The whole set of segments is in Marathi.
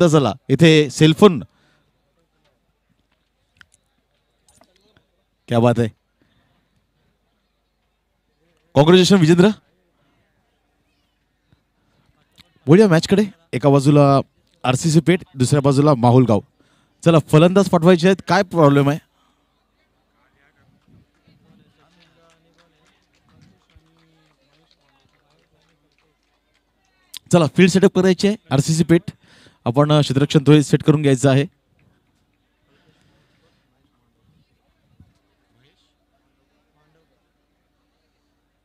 झाला इथे सेलफोन. क्या बात आहे. कॉंग्रॅच्युलेशन विजेंद्र. बोलूया मॅच कडे. एका बाजूला आरसीसी पेठ, दुसऱ्या बाजूला माहुलगाव. चला फलंदाज पाठवायचे आहेत, काय प्रॉब्लेम आहे? चला फील्ड सेटअप करायची आहे. आरसीसी पेठ आपण क्षेत्ररक्षण थोडे सेट करून घ्यायचं आहे.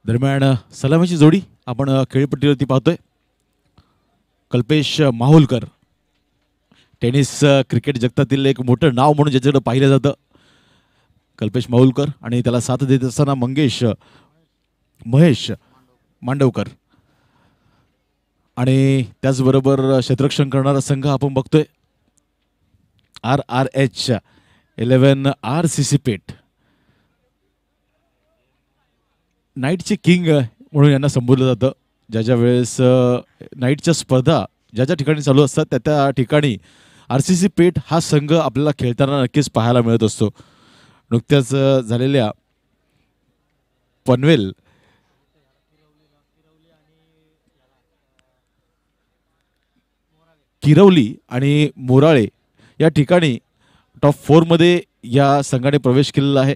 दरम्यान सलामीची जोडी आपण खेळपट्टीवरती पाहतोय. कल्पेश माहुलकर, टेनिस क्रिकेट जगतातील एक मोठं नाव म्हणून ज्याच्याकडे पाहिलं जातं कल्पेश माहुलकर, आणि त्याला साथ देत असताना महेश मांडवकर, आणि त्याचबरोबर क्षेत्ररक्षण करणारा संघ आपण बघतोय RRH 11 RCC पेठ. नाईटचे किंग म्हणून यांना संबोधलं जातं. ज्या वेळेस नाईटच्या स्पर्धा ज्या ठिकाणी चालू असतात त्या ठिकाणी आरसीसी पेठ हा संघ आपल्याला खेळताना नक्कीच पाहायला मिळत असतो. नुकत्याच झालेल्या पनवेल किरवली आणि मोराळे या ठिकाणी टॉप 4 मध्ये या संघाने प्रवेश केलेला आहे.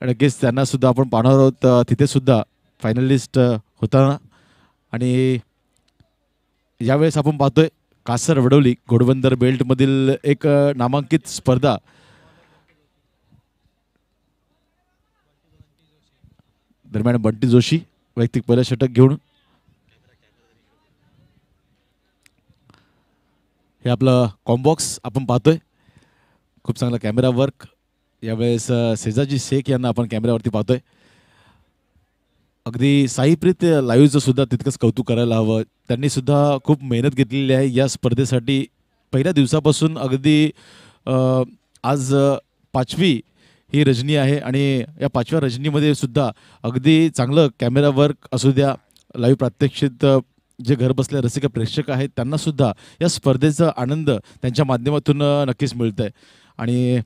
नक्कीच त्यांना सुद्धा आपण पाहणार आहोत तिथे सुद्धा फायनलिस्ट होताना. आणि यावेळेस आपण पाहतोय कासर वडवली घोडबंदर बेल्ट मधील एक नामांकित स्पर्धा. दरम्यान बंटी जोशी वैयक्तिक पहिलं षटक घेऊन हे आपलं कॉम्बॉक्स आपण पाहतोय. खूप चांगला कॅमेरा वर्क. यावेळेस सेजाजी शेख यांना आपण कॅमेऱ्यावरती पाहतोय. अगदी साईप्रीत लाईव्हचं सुद्धा तितकंच कौतुक करायला हवं. त्यांनी सुद्धा खूप मेहनत घेतलेली आहे या स्पर्धेसाठी. पहिल्या दिवसापासून अगदी आज 5वी ही रजनी आहे, आणि या 5व्या रजनीमध्ये सुद्धा अगदी चांगलं कॅमेरा वर्क असू द्या, लाईव्ह प्रात्यक्षिक, जे घर बसल्या रसिक प्रेक्षक आहेत त्यांना सुद्धा या स्पर्धेचा आनंद त्यांच्या माध्यमातून नक्कीच मिळत आहे. आणि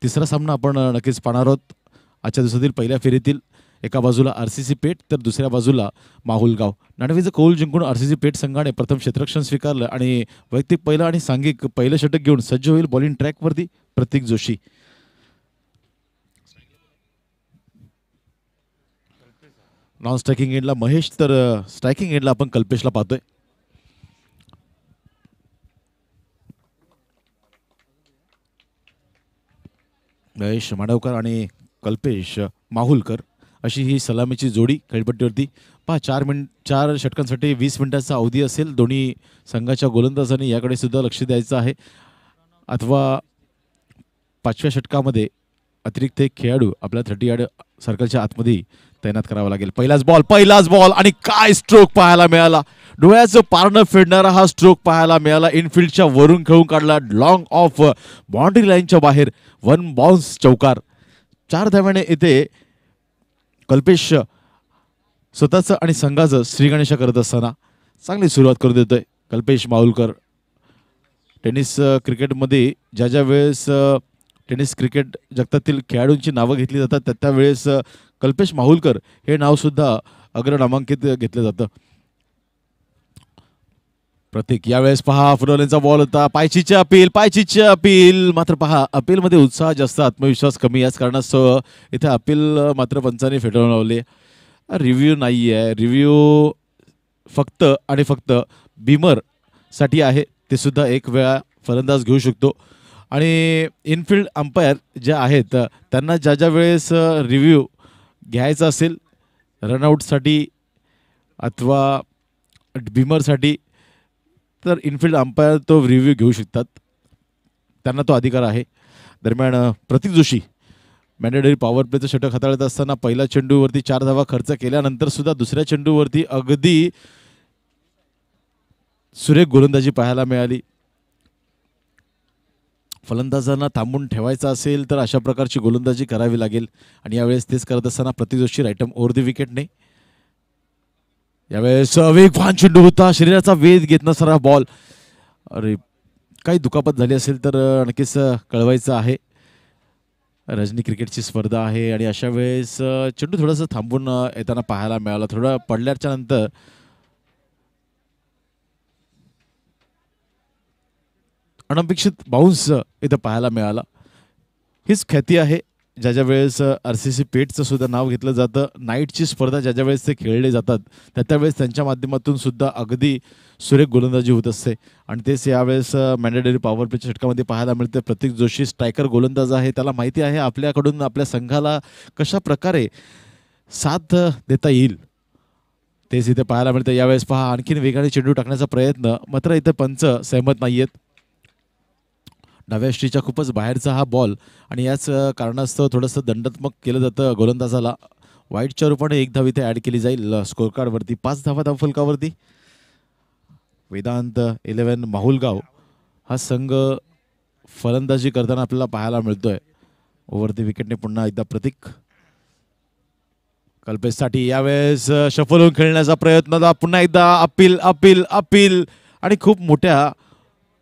तिसरा सामना आपण नक्कीच पाहणार आहोत आजच्या दिवसातील पहिल्या फेरीतील. एका बाजूला आरसीसी पेठ तर दुसऱ्या बाजूला माहुलगाव. नाणेफेकीचा कौल जिंकून आरसीसी पेठ संघाने प्रथम क्षेत्ररक्षण स्वीकारलं आणि वैयक्तिक पहिलं आणि सांघिक पहिलं षटक घेऊन सज्ज होईल बॉलिंग ट्रॅकवरती प्रतीक जोशी. नॉन स्ट्रायकिंग एंडला महेश, तर स्ट्रायकिंग एंडला आपण कल्पेशला पाहतोय. महेश मांडवकर आणि कल्पेश माहुलकर अशी ही सलामीची जोडी खेळपट्टीवरती. 4 षटकांसाठी 20 मिनिटाचा अवधी असेल. दोन्ही संघाच्या गोलंदाजांनी याकडे सुद्धा लक्ष द्यायचं आहे, अथवा 5व्या षटकामध्ये अतिरिक्त एक खेळाडू आपल्या 30 यार्ड सर्कलच्या आतमध्ये तैनात करावा लागेल. पहिलाच बॉल आणि काय स्ट्रोक पाहायला मिळाला. डोळ्याचं पारणं फेडणारा हा स्ट्रोक पाहायला मिळाला. इनफिल्डच्या वरून खेळून काढला, लॉंग ऑफ बाउंड्री लाईनच्या बाहेर 1 बाउन्स चौकार. 4 धाव्याने येथे कल्पेश स्वतःचं आणि संघाचं श्रीगणेशा करत असताना चांगली सुरुवात करून देतोय कल्पेश माहुलकर. टेनिस क्रिकेटमध्ये ज्या वेळेस टेनिस क्रिकेट जगतातील खेळाडूंची नावं घेतली जातात त्यावेळेस कल्पेश माहुलकर हे नाव सुद्धा अग्रनामांकित घेतलं जातं. प्रतीक यावेळेस पहा फुलवलेंचा बॉल होता. पायचीचे अपील मात्र पहा अपीलमध्ये उत्साह जास्त, आत्मविश्वास कमी. याच कारणास्तव इथे अपील मात्र पंचांनी फेटाळून लावले. रिव्ह्यू नाही आहे. रिव्ह्यू फक्त आणि फक्त बीमर साठी आहे. ते सुद्धा एक वेळा फलंदाज घेऊ शकतो. आणि इनफिल्ड अंपायर जे आहेत त्यांना ज्या वेळेस रिव्ह्यू घ्यायचा असेल रनआउटसाठी अथवा बीमरसाठी, तर इनफिल्ड अंपायर तो रिव्ह्यू घेऊ शकतात, त्यांना तो अधिकार आहे. दरम्यान प्रतीक जोशी मॅन्डेटरी पॉवर प्लेचं षटक हाताळत असताना पहिल्या चेंडूवरती 4 धावा खर्च केल्यानंतर सुद्धा दुसऱ्या चेंडूवरती अगदी सुरेख गोलंदाजी पाहायला मिळाली. फलंदाजांना थांबून ठेवायचा असेल तर अशा प्रकारची गोलंदाजी करावी लागेल. आणि यावेळेस तेच करत असताना प्रतीक जोशी राईटम ओव्हर द विकेटने. यावेळेस वेगवान चेंडू होता, शरीराचा वेध घेत नसणारा बॉल. अरे काही दुखापत झाली असेल तर नक्कीच कळवायचं आहे. रजनी क्रिकेटची स्पर्धा आहे आणि अशा वेळेस चेंडू थोडंसं थांबून येताना पाहायला मिळाला. थोडं पडल्याच्या नंतर अनपेक्षित बाउन्स इथं पाहायला मिळाला. हीच ख्याती आहे ज्या वेळेस RCC पेठचं सुद्धा नाव घेतलं जातं. नाईटची स्पर्धा ज्या वेळेस ते खेळले जातात त्या वेळेस त्यांच्या माध्यमातून सुद्धा अगदी सुरेख गोलंदाजी होत असते आणि तेच यावेळेस मॅन्डेटरी पॉवर प्लेच्या षटकामध्ये पाहायला मिळते. प्रतीक जोशी स्ट्रायकर गोलंदाज आहे. त्याला माहिती आहे आपल्याकडून आपल्या संघाला कशा प्रकारे साथ देता येईल तेच इथे पाहायला मिळतं. यावेळेस पहा आणखीन वेगाने चेंडू टाकण्याचा प्रयत्न, मात्र इथे पंच सहमत नाही आहेत. डाव्या यष्टीच्या खूपच बाहेरचा हा बॉल आणि याच कारणास्तव थोडंसं दंडात्मक केलं जातं गोलंदाजाला. वाईटच्या रूपाने एक धाव इथे ॲड केली जाईल स्कोर कार्डवरती. 5 धावा धावफलकावरती. वेदांत 11 माहुलगाव हा संघ फलंदाजी करताना आपल्याला पाहायला मिळतोय. ओव्हरती विकेटने पुन्हा एकदा प्रतीक कल्पेशसाठी यावेळेस शफल होऊन खेळण्याचा प्रयत्न. पुन्हा एकदा अपील अपील अपील आणि खूप मोठ्या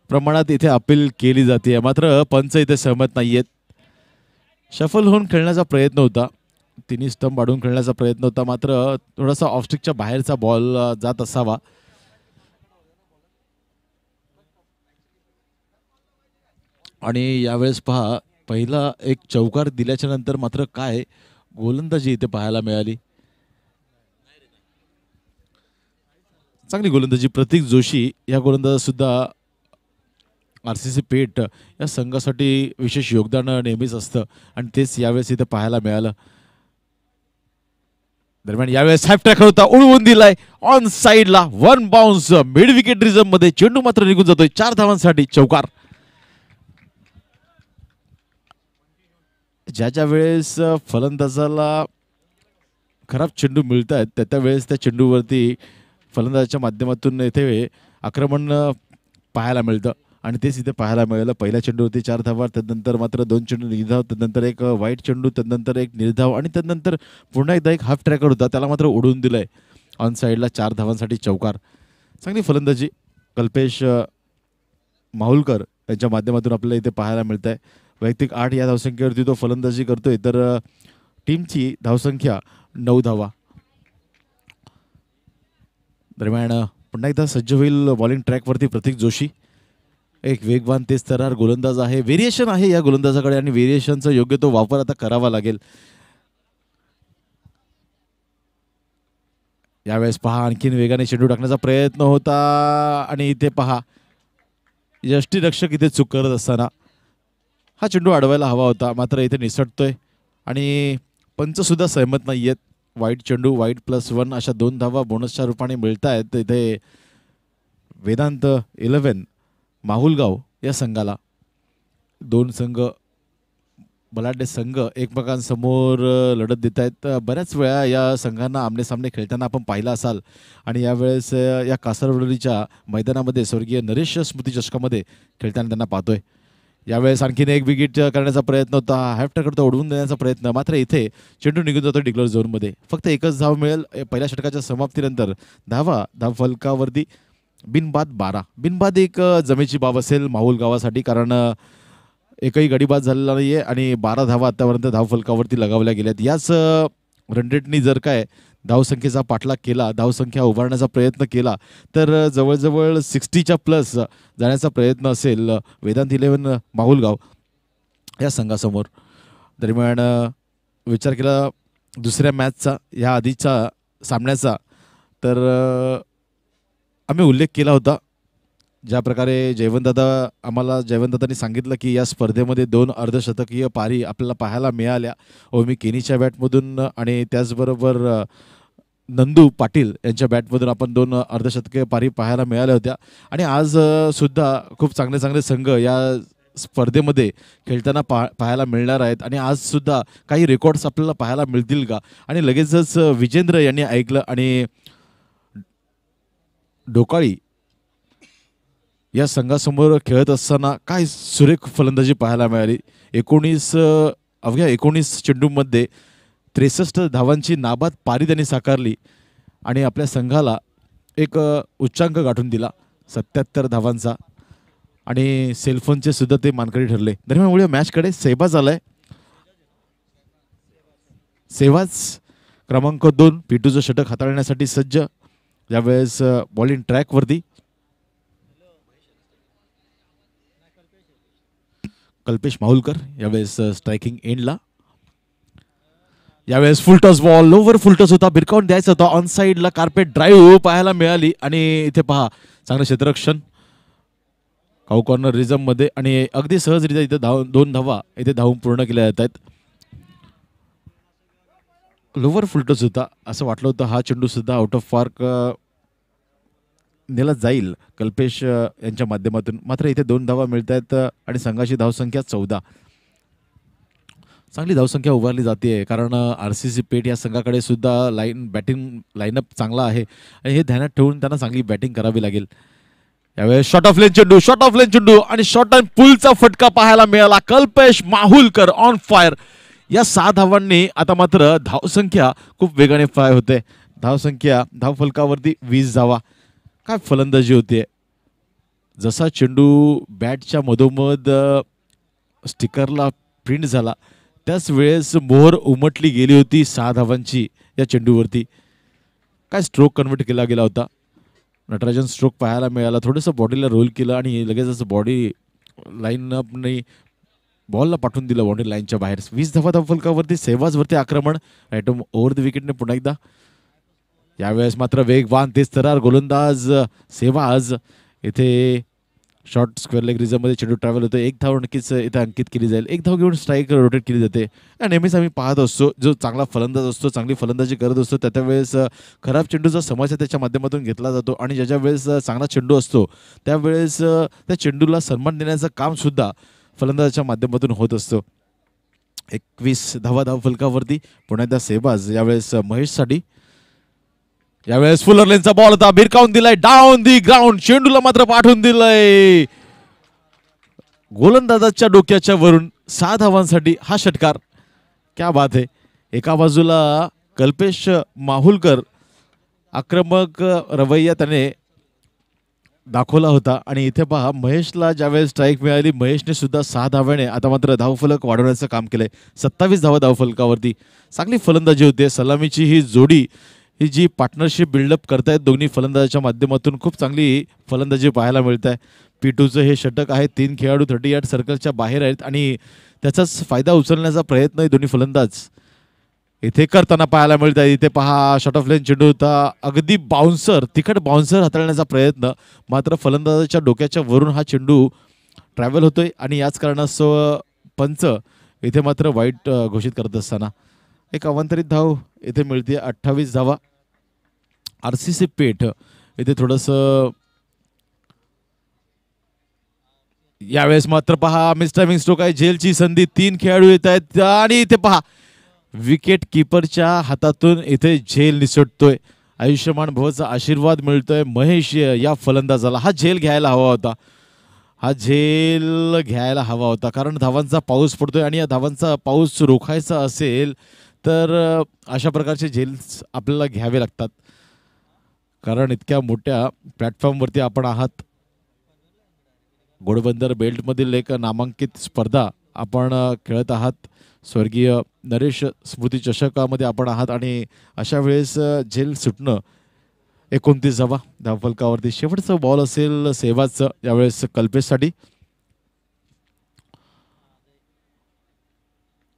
प्रमाणात इथे अपील केली जाते. मात्र पंच इथे सहमत नाहीयेत. शफल होऊन खेळण्याचा प्रयत्न होता. तिन्ही स्टंप वाढून खेळण्याचा प्रयत्न होता. मात्र थोडासा ऑफस्टिकच्या बाहेरचा बॉल जात असावा. आणि यावेळेस पहा पहिला एक चौकार दिल्याच्या नंतर मात्र काय गोलंदाजी इथे पाहायला मिळाली. चांगली गोलंदाजी प्रतीक जोशी या गोलंदाज सुद्धा RCC पेठ या संघासाठी विशेष योगदान नेहमीच असतं आणि तेच यावेळेस इथे पाहायला मिळालं. दरम्यान यावेळेस हॅफ ट्रॅक होता, उडवून दिलाय ऑन साइडला. 1 बाउन्स मिड विकेट रिझर्व मध्ये चेंडू मात्र निघून जातोय. 4 धावांसाठी चौकार. ज्या वेळेस फलंदाजाला खराब चेंडू मिळत आहेत त्या वेळेस त्या चेंडूवरती फलंदाजाच्या माध्यमातून इथे आक्रमण पाहायला मिळतं आणि तेच इथे पाहायला मिळालं. पहिल्या चेंडूवरती 4 धावा, त्यानंतर मात्र 2 चेंडू निर्धाव, त्यानंतर एक वाईट चेंडू, त्यानंतर एक निर्धाव आणि त्यानंतर पुन्हा एकदा एक हाफ ट्रॅकर होता त्याला मात्र उडवून दिलंय ऑन साईडला. 4 धावांसाठी चौकार. चांगली फलंदाजी कल्पेश माहुलकर यांच्या माध्यमातून आपल्याला इथे पाहायला मिळत आहे. वैयक्तिक 8 या धावसंख्येवरती तो फलंदाजी करतोय तर टीमची धावसंख्या 9 धावा. दरम्यान पुन्हा एकदा सज्ज होईल बॉलिंग ट्रॅकवरती प्रतीक जोशी. एक वेगवान तेज तर्रार गोलंदाज आहे. व्हेरिएशन आहे या गोलंदाजाकडे आणि व्हेरिएशनचा योग्य तो वापर आता करावा लागेल. यावेळेस पहा आणखीन वेगाने चेंडू टाकण्याचा प्रयत्न होता आणि इथे पहा यष्टीरक्षक इथे चूक करत असताना हा चेंडू अडवायला हवा होता मात्र इथे निसटतोय आणि पंच सुद्धा सहमत नाही आहेत. वाईट चेंडू, वाईट +1 अशा 2 धावा बोनसच्या रूपाने मिळत आहेत इथे वेदांत 11 माहुलगाव या संघाला. 2 संघ बलाढ्य संघ एकमेकांसमोर लढत देत आहेत. बऱ्याच वेळा या संघांना आमनेसामने खेळताना आपण पाहिलं असाल आणि यावेळेस या कासारवडीच्या मैदानामध्ये स्वर्गीय नरेश स्मृती चषकामध्ये खेळताना त्यांना पाहतोय. यावेळेस आणखीन एक विकेट करण्याचा प्रयत्न होता. हॅफ ट्रॅकर उडवून देण्याचा प्रयत्न, मात्र इथे चेंडू निघून जातो डिक्लेअर झोनमध्ये. फक्त एकच धाव मिळेल पहिल्या षटकाच्या समाप्तीनंतर. धाव फलकावरती बिनबाद 12. बिनबाद एक जमेची बाब असेल माहुल गावासाठी कारण एकही गडी बाद झालेला नाही आहे आणि 12 धावा आतापर्यंत धावफलकावरती लगावल्या गेल्यात. याच रनरेटनी जर काय धावसंख्येचा पाठलाग केला, धावसंख्या उभारण्याचा प्रयत्न केला तर जवळजवळ 60च्या प्लस जाण्याचा प्रयत्न असेल वेदांत 11 माहुलगाव या संघासमोर. दरम्यान विचार केला दुसऱ्या मॅचचा ह्या आधीच्या सामन्याचा तर आम्ही उल्लेख केला होता ज्या प्रकारे जयवंतदादांनी सांगितलं की या स्पर्धेमध्ये 2 अर्धशतकीय पारी आपल्याला पाहायला मिळाल्या. ओमी केनीच्या बॅटमधून आणि त्याचबरोबर नंदू पाटील यांच्या बॅटमधून आपण 2 अर्धशतकीय पारी पाहायला मिळाल्या होत्या आणि आज सुद्धा खूप चांगले संघ या स्पर्धेमध्ये खेळताना पाहायला मिळणार आहेत आणि आज सुद्धा काही रेकॉर्ड्स आपल्याला पाहायला मिळतील का. आणि लगेचच विजेंद्र यांनी ऐकलं आणि ढोकाळी या संघासमोर खेळत असताना काय सुरेख फलंदाजी पाहायला मिळाली. अवघ्या 19 चेंडूमध्ये 63 धावांची नाबाद पारी त्यांनी साकारली आणि आपल्या संघाला एक उच्चांक गाठून दिला 77 धावांचा. आणि सेलफोनचे सुद्धा ते मानकरी ठरले. दरम्यान वळूया मॅचकडे. सेहबाज आलाय. सेहबाज क्रमांक 2 पिटूचं षटक हाताळण्यासाठी सज्ज. यावेळेस बॉलिंग ट्रॅकवरती कल्पेश माहुलकर यावेळेस स्ट्रायकिंग एंडला. यावेळेस फुलटॉस बॉल लोवर फुलटॉस होता, भिरकावून द्यायचा होता. ऑन साईडला कार्पेट ड्राईव्ह पाहायला मिळाली आणि इथे पहा चांगलं क्षेत्ररक्षण काऊ कॉर्नर रिझम मध्ये आणि अगदी सहजरित्या इथे 2 धावा इथे धावून पूर्ण केल्या जात आहेत. लोवर फुलटॉस होता असं वाटलं होतं. हा चेंडू सुद्धा आउट ऑफ पार्क नेला जाईल कल्पेश यांच्या माध्यमातून. मात्र इथे 2 धावा मिळत आहेत आणि संघाची धावसंख्या 14. चांगली धावसंख्या उभारली जाते कारण RCC पेठ या संघाकडे सुद्धा बॅटिंग लाईनअप चांगला आहे आणि हे ध्यानात ठेवून त्यांना चांगली बॅटिंग करावी लागेल. यावेळेस शॉर्ट ऑफ लेन चेंडू आणि शॉर्ट अँड पुलचा फटका पाहायला मिळाला. Kalpesh Mahulkar on fire. या 6 धावांनी आता मात्र धावसंख्या खूप वेगाने फ्लाय होते. धावसंख्या धावफलकावरती 20 धावा. काय फलंदाजी होते. जसा चेंडू बॅटच्या मधोमध स्टिकरला प्रिंट झाला त्याच वेळेस मोहर उमटली गेली होती 6 धावांची या चेंडूवरती. काय स्ट्रोक कन्वर्ट केला गेला होता. नटराजन स्ट्रोक पाहायला मिळाला. थोडंसं बॉडीला रोल केलं आणि लगेचच बॉडी लाईनअपने बॉलला पाठवून दिलं बाउंड्री लाईनच्या बाहेर. 20 धावा धावफलकावरती. सेहबाजवरती आक्रमण राईट ओव्हर द विकेटने पुन्हा एकदा. यावेळेस मात्र वेगवान तेज तरार गोलंदाज सेहबाज इथे शॉर्ट स्क्वेअर लेग रिझममध्ये चेंडू ट्रॅव्हल होतो. 1 धाव नक्कीच इथे अंकित केली जाईल. 1 धाव घेऊन स्ट्राईक रोटेट केली जाते. नेहमीच आम्ही पाहत असतो जो चांगला फलंदाज असतो चांगली फलंदाजी करत असतो त्या वेळेस खराब चेंडूचा समाचार त्याच्या माध्यमातून घेतला जातो आणि ज्याच्या वेळेस चांगला चेंडू असतो त्यावेळेस त्या चेंडूला सन्मान देण्याचं काम सुद्धा फलंदाजाच्या माध्यमातून होत असतो. 21 धावा धावफलकावरती पुन्हा एकदा सेहबाज. यावेळेस महेशसाठी. यावेळेस फुलर लेनचा बॉल होता, भिरकावून दिलाय डाऊन दी ग्राउंड. चेंडूला मात्र पाठवून दिलंय गोलंदाजाच्या डोक्याच्या वरून. 6 धावांसाठी हा षटकार. क्या बात आहे. एका बाजूला कल्पेश माहुलकर आक्रमक रवैया त्याने दाखवला होता आणि इथे पहा महेशला ज्यावेळेस स्ट्राईक मिळाली महेशने सुद्धा 6 धाव्याने आता मात्र धावफलक वाढवण्याचं काम केलंय. 27 धावा धावफलकावरती. चांगली फलंदाजी होते. सलामीची ही जोडी ही जी पार्टनरशिप बिल्डअप करतायत दोन्ही फलंदाजाच्या माध्यमातून खूप चांगली फलंदाजी पाहायला मिळत आहे. P2चं हे षटक आहे. 3 खेळाडू 38 सर्कलच्या बाहेर आहेत आणि त्याचाच फायदा उचलण्याचा प्रयत्न दोन्ही फलंदाज इथे करताना पाहायला मिळत आहे. इथे पहा शॉर्ट ऑफ लेन चेंडू होता. अगदी बाउन्सर तिखट बाउन्सर हाताळण्याचा प्रयत्न मात्र फलंदाजाच्या डोक्याच्या वरून हा चेंडू ट्रॅव्हल होतोय आणि याच कारणास्तव पंच इथे मात्र वाईट घोषित करत असताना एक अवांतरित धाव इथे मिळते. 28 धावा. RCC पेठ इथे थोडंसं यावेळेस मात्र पहा मिसटायमिंग स्ट्रोक आहे. झेलची संधी. 3 खेळाडू येत आहेत आणि इथे पहा विकेट किपरच्या हातातून इथे झेल निसटतोय. आयुष्यमान भवचा आशीर्वाद मिळतोय महेश या फलंदाजाला. हा झेल घ्यायला हवा होता. हा झेल घ्यायला हवा होता कारण धावांचा पाऊस पडतोय आणि या धावांचा पाऊस रोखायचा असेल तर अशा प्रकारचे झेल्स आपल्याला घ्यावे लागतात कारण इतक्या मोठ्या प्लॅटफॉर्मवरती आपण आहात. घोडबंदर बेल्टमधील एक नामांकित स्पर्धा आपण खेळत आहात. स्वर्गीय नरेश स्मृती चषकामध्ये आपण आहात आणि अशा वेळेस झेल सुटणं. 29 धावा धावफलकावरती. शेवटचं बॉल असेल सेहबाजचं यावेळेस कल्पेशसाठी.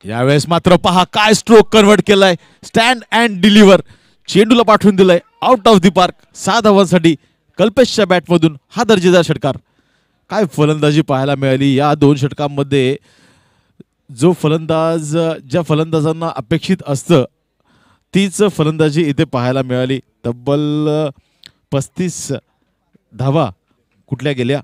यावेळेस मात्र पहा काय स्ट्रोक कन्वर्ट केलाय. Stand and deliver. चेंडूला पाठवून दिलाय आउट ऑफ द पार्क. 6 धावांसाठी कल्पेशच्या बॅटमधून हा दर्जेदार षटकार. काय फलंदाजी पाहायला मिळाली या 2 षटकांमध्ये. जो फलंदाज ज्या फलंदाजांना अपेक्षित असतं तीच फलंदाजी इथे पाहायला मिळाली. तब्बल 35 धावा कुठल्या गेल्या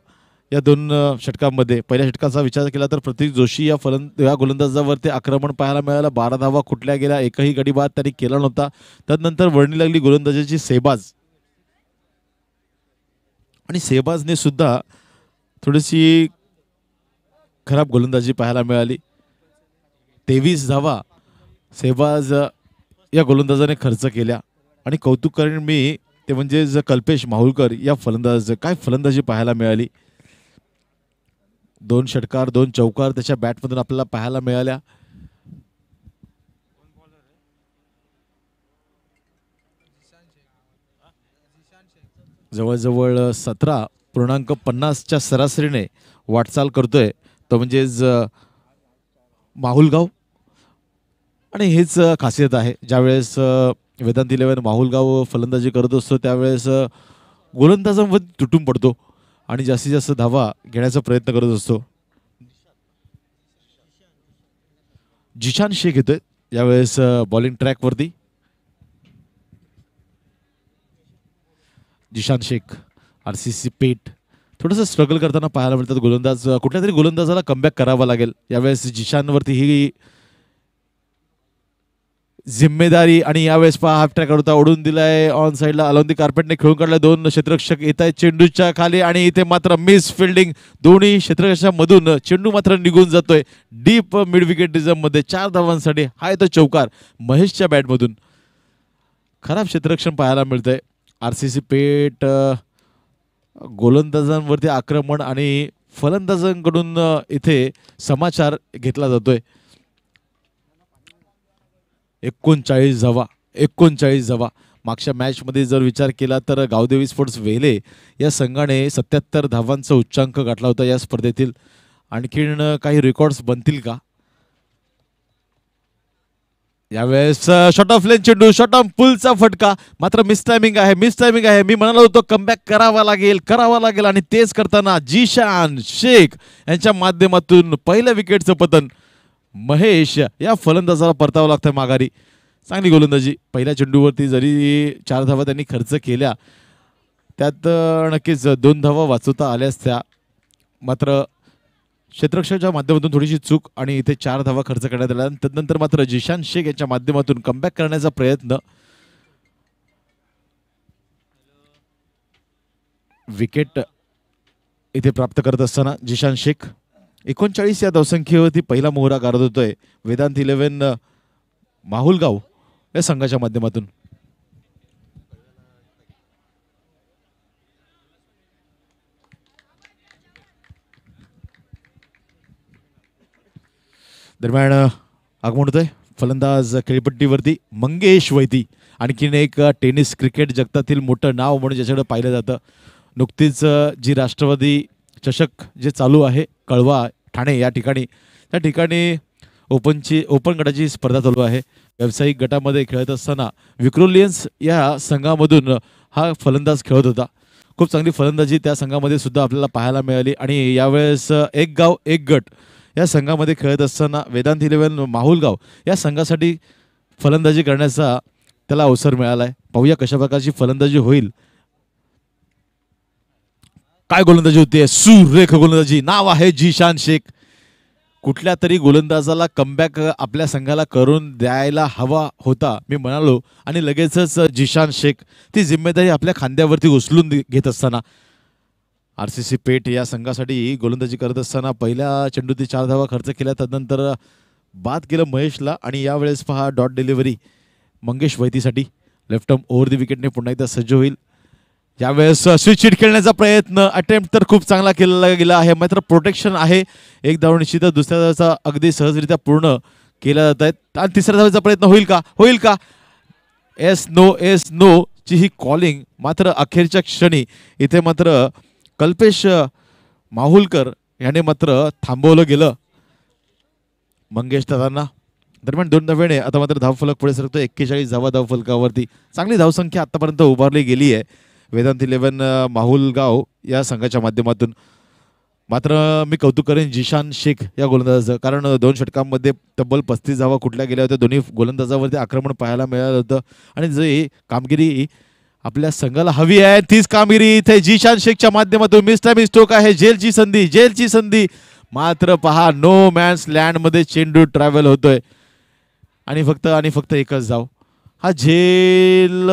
या 2 षटकांमध्ये. पहिल्या षटकाचा विचार केला तर प्रतीक जोशी या गोलंदाजावरती आक्रमण पाहायला मिळालं. 12 धावा कुठल्या गेल्या. एकही गडी बाद त्यांनी केला नव्हता. त्यानंतर वळणी लागली गोलंदाजाची सेहबाज आणि सेहबाजने सुद्धा थोडीशी खराब गोलंदाजी पाहायला मिळाली. 23 धावा सेहबाज या गोलंदाजाने खर्च केल्या आणि कौतुक करेन मी ते म्हणजे कल्पेश माहुलकर या फलंदाज. काय फलंदाजी पाहायला मिळाली. 2 षटकार 2 चौकार त्याच्या बॅटमधून आपल्याला पाहायला मिळाल्या. जवळजवळ 17.50च्या सरासरीने वाटचाल करतोय तो म्हणजेच माहुलगाव. आणि हेच खासियत आहे, ज्यावेळेस वेदांत 11 माहुलगाव फलंदाजी करत असतो त्यावेळेस गोलंदाजांवर तुटून पडतो आणि जास्तीत जास्त धावा घेण्याचा प्रयत्न करत असतो. जिशान शेख येतोय यावेळेस बॉलिंग ट्रॅकवरती. जिशान शेख RCC पेठ थोडंसं स्ट्रगल करताना पाहायला मिळतात. गोलंदाज कुठल्या तरी गोलंदाजाला कमबॅक करावा लागेल. यावेळेस जिशानवरती ही जिम्मेदारी आणि यावेळेस पहा हाफ ट्रॅक होता ओढून दिलाय ऑन साईडला अलॉंग कार्पेटने खेळून काढलाय. 2 क्षेत्ररक्षक येत आहेत चेंडूच्या खाली आणि इथे मात्र मिस फिल्डिंग. दोन्ही क्षेत्ररक्षकांमधून चेंडू मात्र निघून जातोय डीप मिड विकेट रिझम मध्ये. 4 धावांसाठी हा येतो चौकार महेशच्या बॅटमधून. खराब क्षेत्ररक्षण पाहायला मिळतंय. RCC पेठ गोलंदाजांवरती आक्रमण आणि फलंदाजांकडून इथे समाचार घेतला जातोय. 39 धावा. मागच्या मॅचमध्ये जर विचार केला तर गावदेवी स्पोर्ट्स वेले या संघाने 77 धावांचा उच्चांक गाठला होता या स्पर्धेतील. आणखीन काही रेकॉर्ड्स बनतील का? यावेळेस शॉट ऑफ लेन चेंडू, शॉट ऑफ पुलचा फटका, मात्र मिस टायमिंग आहे. मी म्हणालो होतो कमबॅक करावा लागेल आणि तेच करताना जिशान शेख यांच्या माध्यमातून पहिल्या विकेटचं पतन. महेश या फलंदाजाला परतावं लागतंय माघारी. चांगली गोलंदाजी. पहिल्या चेंडूवरती जरी 4 धावा त्यांनी खर्च केल्या त्यात नक्कीच 2 धावा वाचवता आल्यास त्या, मात्र क्षेत्ररक्षकाच्या माध्यमातून थोडीशी चूक आणि इथे 4 धावा खर्च करण्यात आल्या. त्यानंतर मात्र जिशान शेख यांच्या माध्यमातून कमबॅक करण्याचा प्रयत्न. विकेट इथे प्राप्त करत असताना जिशान शेख 39 या धावसंख्येवरती पहिला मोहरा गारद होतोय वेदांत 11 माहुलगाव या संघाच्या माध्यमातून. दरम्यान आगमन होतंय फलंदाज खेळपट्टीवरती मंगेश वैती. आणखीन एक टेनिस क्रिकेट जगतातील मोठं नाव म्हणून ज्याच्याकडे पाहिलं जातं. नुकतीच जी राष्ट्रवादी चषक जे चालू आहे कळवा ठाणे या ठिकाणी, त्या ठिकाणी ओपन गटाची स्पर्धा चालू आहे. व्यावसायिक गटामध्ये खेळत असताना विक्रोलियन्स या संघामधून हा फलंदाज खेळत होता. खूप चांगली फलंदाजी त्या संघामध्ये सुद्धा आपल्याला पाहायला मिळाली. आणि यावेळेस एक गाव एक गट या संघामध्ये खेळत असताना वेदांत 11 माहुलगाव या संघासाठी फलंदाजी करण्याचा त्याला अवसर मिळाला आहे. पाहूया कशा प्रकारची फलंदाजी होईल. काय गोलंदाजी होती, सुरेख गोलंदाजी. नाव आहे जिशान शेख. कुठल्या तरी गोलंदाजाला कमबॅक आपल्या संघाला करून द्यायला हवा होता मी म्हणालो, आणि लगेचच जिशान शेख ती जिम्मेदारी आपल्या खांद्यावरती उचलून घेत असताना RCC पेठ या संघासाठी गोलंदाजी करत असताना पहिल्या चेंडूतील 4 धावा खर्च केल्या. त्यानंतर बाद केलं महेशला आणि यावेळेस पहा डॉट डिलिव्हरी मंगेश वैतीसाठी. लेफ्ट आर्म ओव्हर दी विकेटने पुन्हा एकदा सज्ज होईल. यावेळेस स्विच हिट खेळण्याचा प्रयत्न, अटेम्प्ट तर खूप चांगला केला गेला आहे, मात्र प्रोटेक्शन आहे. एक धाव निश्चितच दुसऱ्या धावाचा अगदी सहजरित्या पूर्ण केला जात आहेत. आणि तिसऱ्या धावाचा प्रयत्न होईल का? एस नो ची ही कॉलिंग मात्र अखेरच्या क्षणी इथे मात्र कल्पेश माहुलकर याने मात्र थांबवलं गेलं मंगेश दादांना. दरम्यान 2 धावेने आता मात्र धावफलक पुढे सरकतो. 41 धावा धावफलकावरती. चांगली धावसंख्या आतापर्यंत उभारली गेली आहे वेदांत 11 माहुलगाव या संघाच्या माध्यमातून. मात्र मी कौतुक करेन जिशान शेख या गोलंदाजाचं, कारण 2 षटकांमध्ये तब्बल 35 धावा कुठल्या गेल्या होत्या. दोन्ही गोलंदाजावरती आक्रमण पाहायला मिळालं होतं. आणि जे कामगिरी आपल्या संघाला हवी आहे तीच कामगिरी इथे जिशान शेखच्या माध्यमातून. मिस स्ट्रोक आहे. जेलची संधी मात्र पहा नो मॅन्स लँड मध्ये चेंडू ट्रॅव्हल होतोय आणि फक्त एकच धाव. हा झेल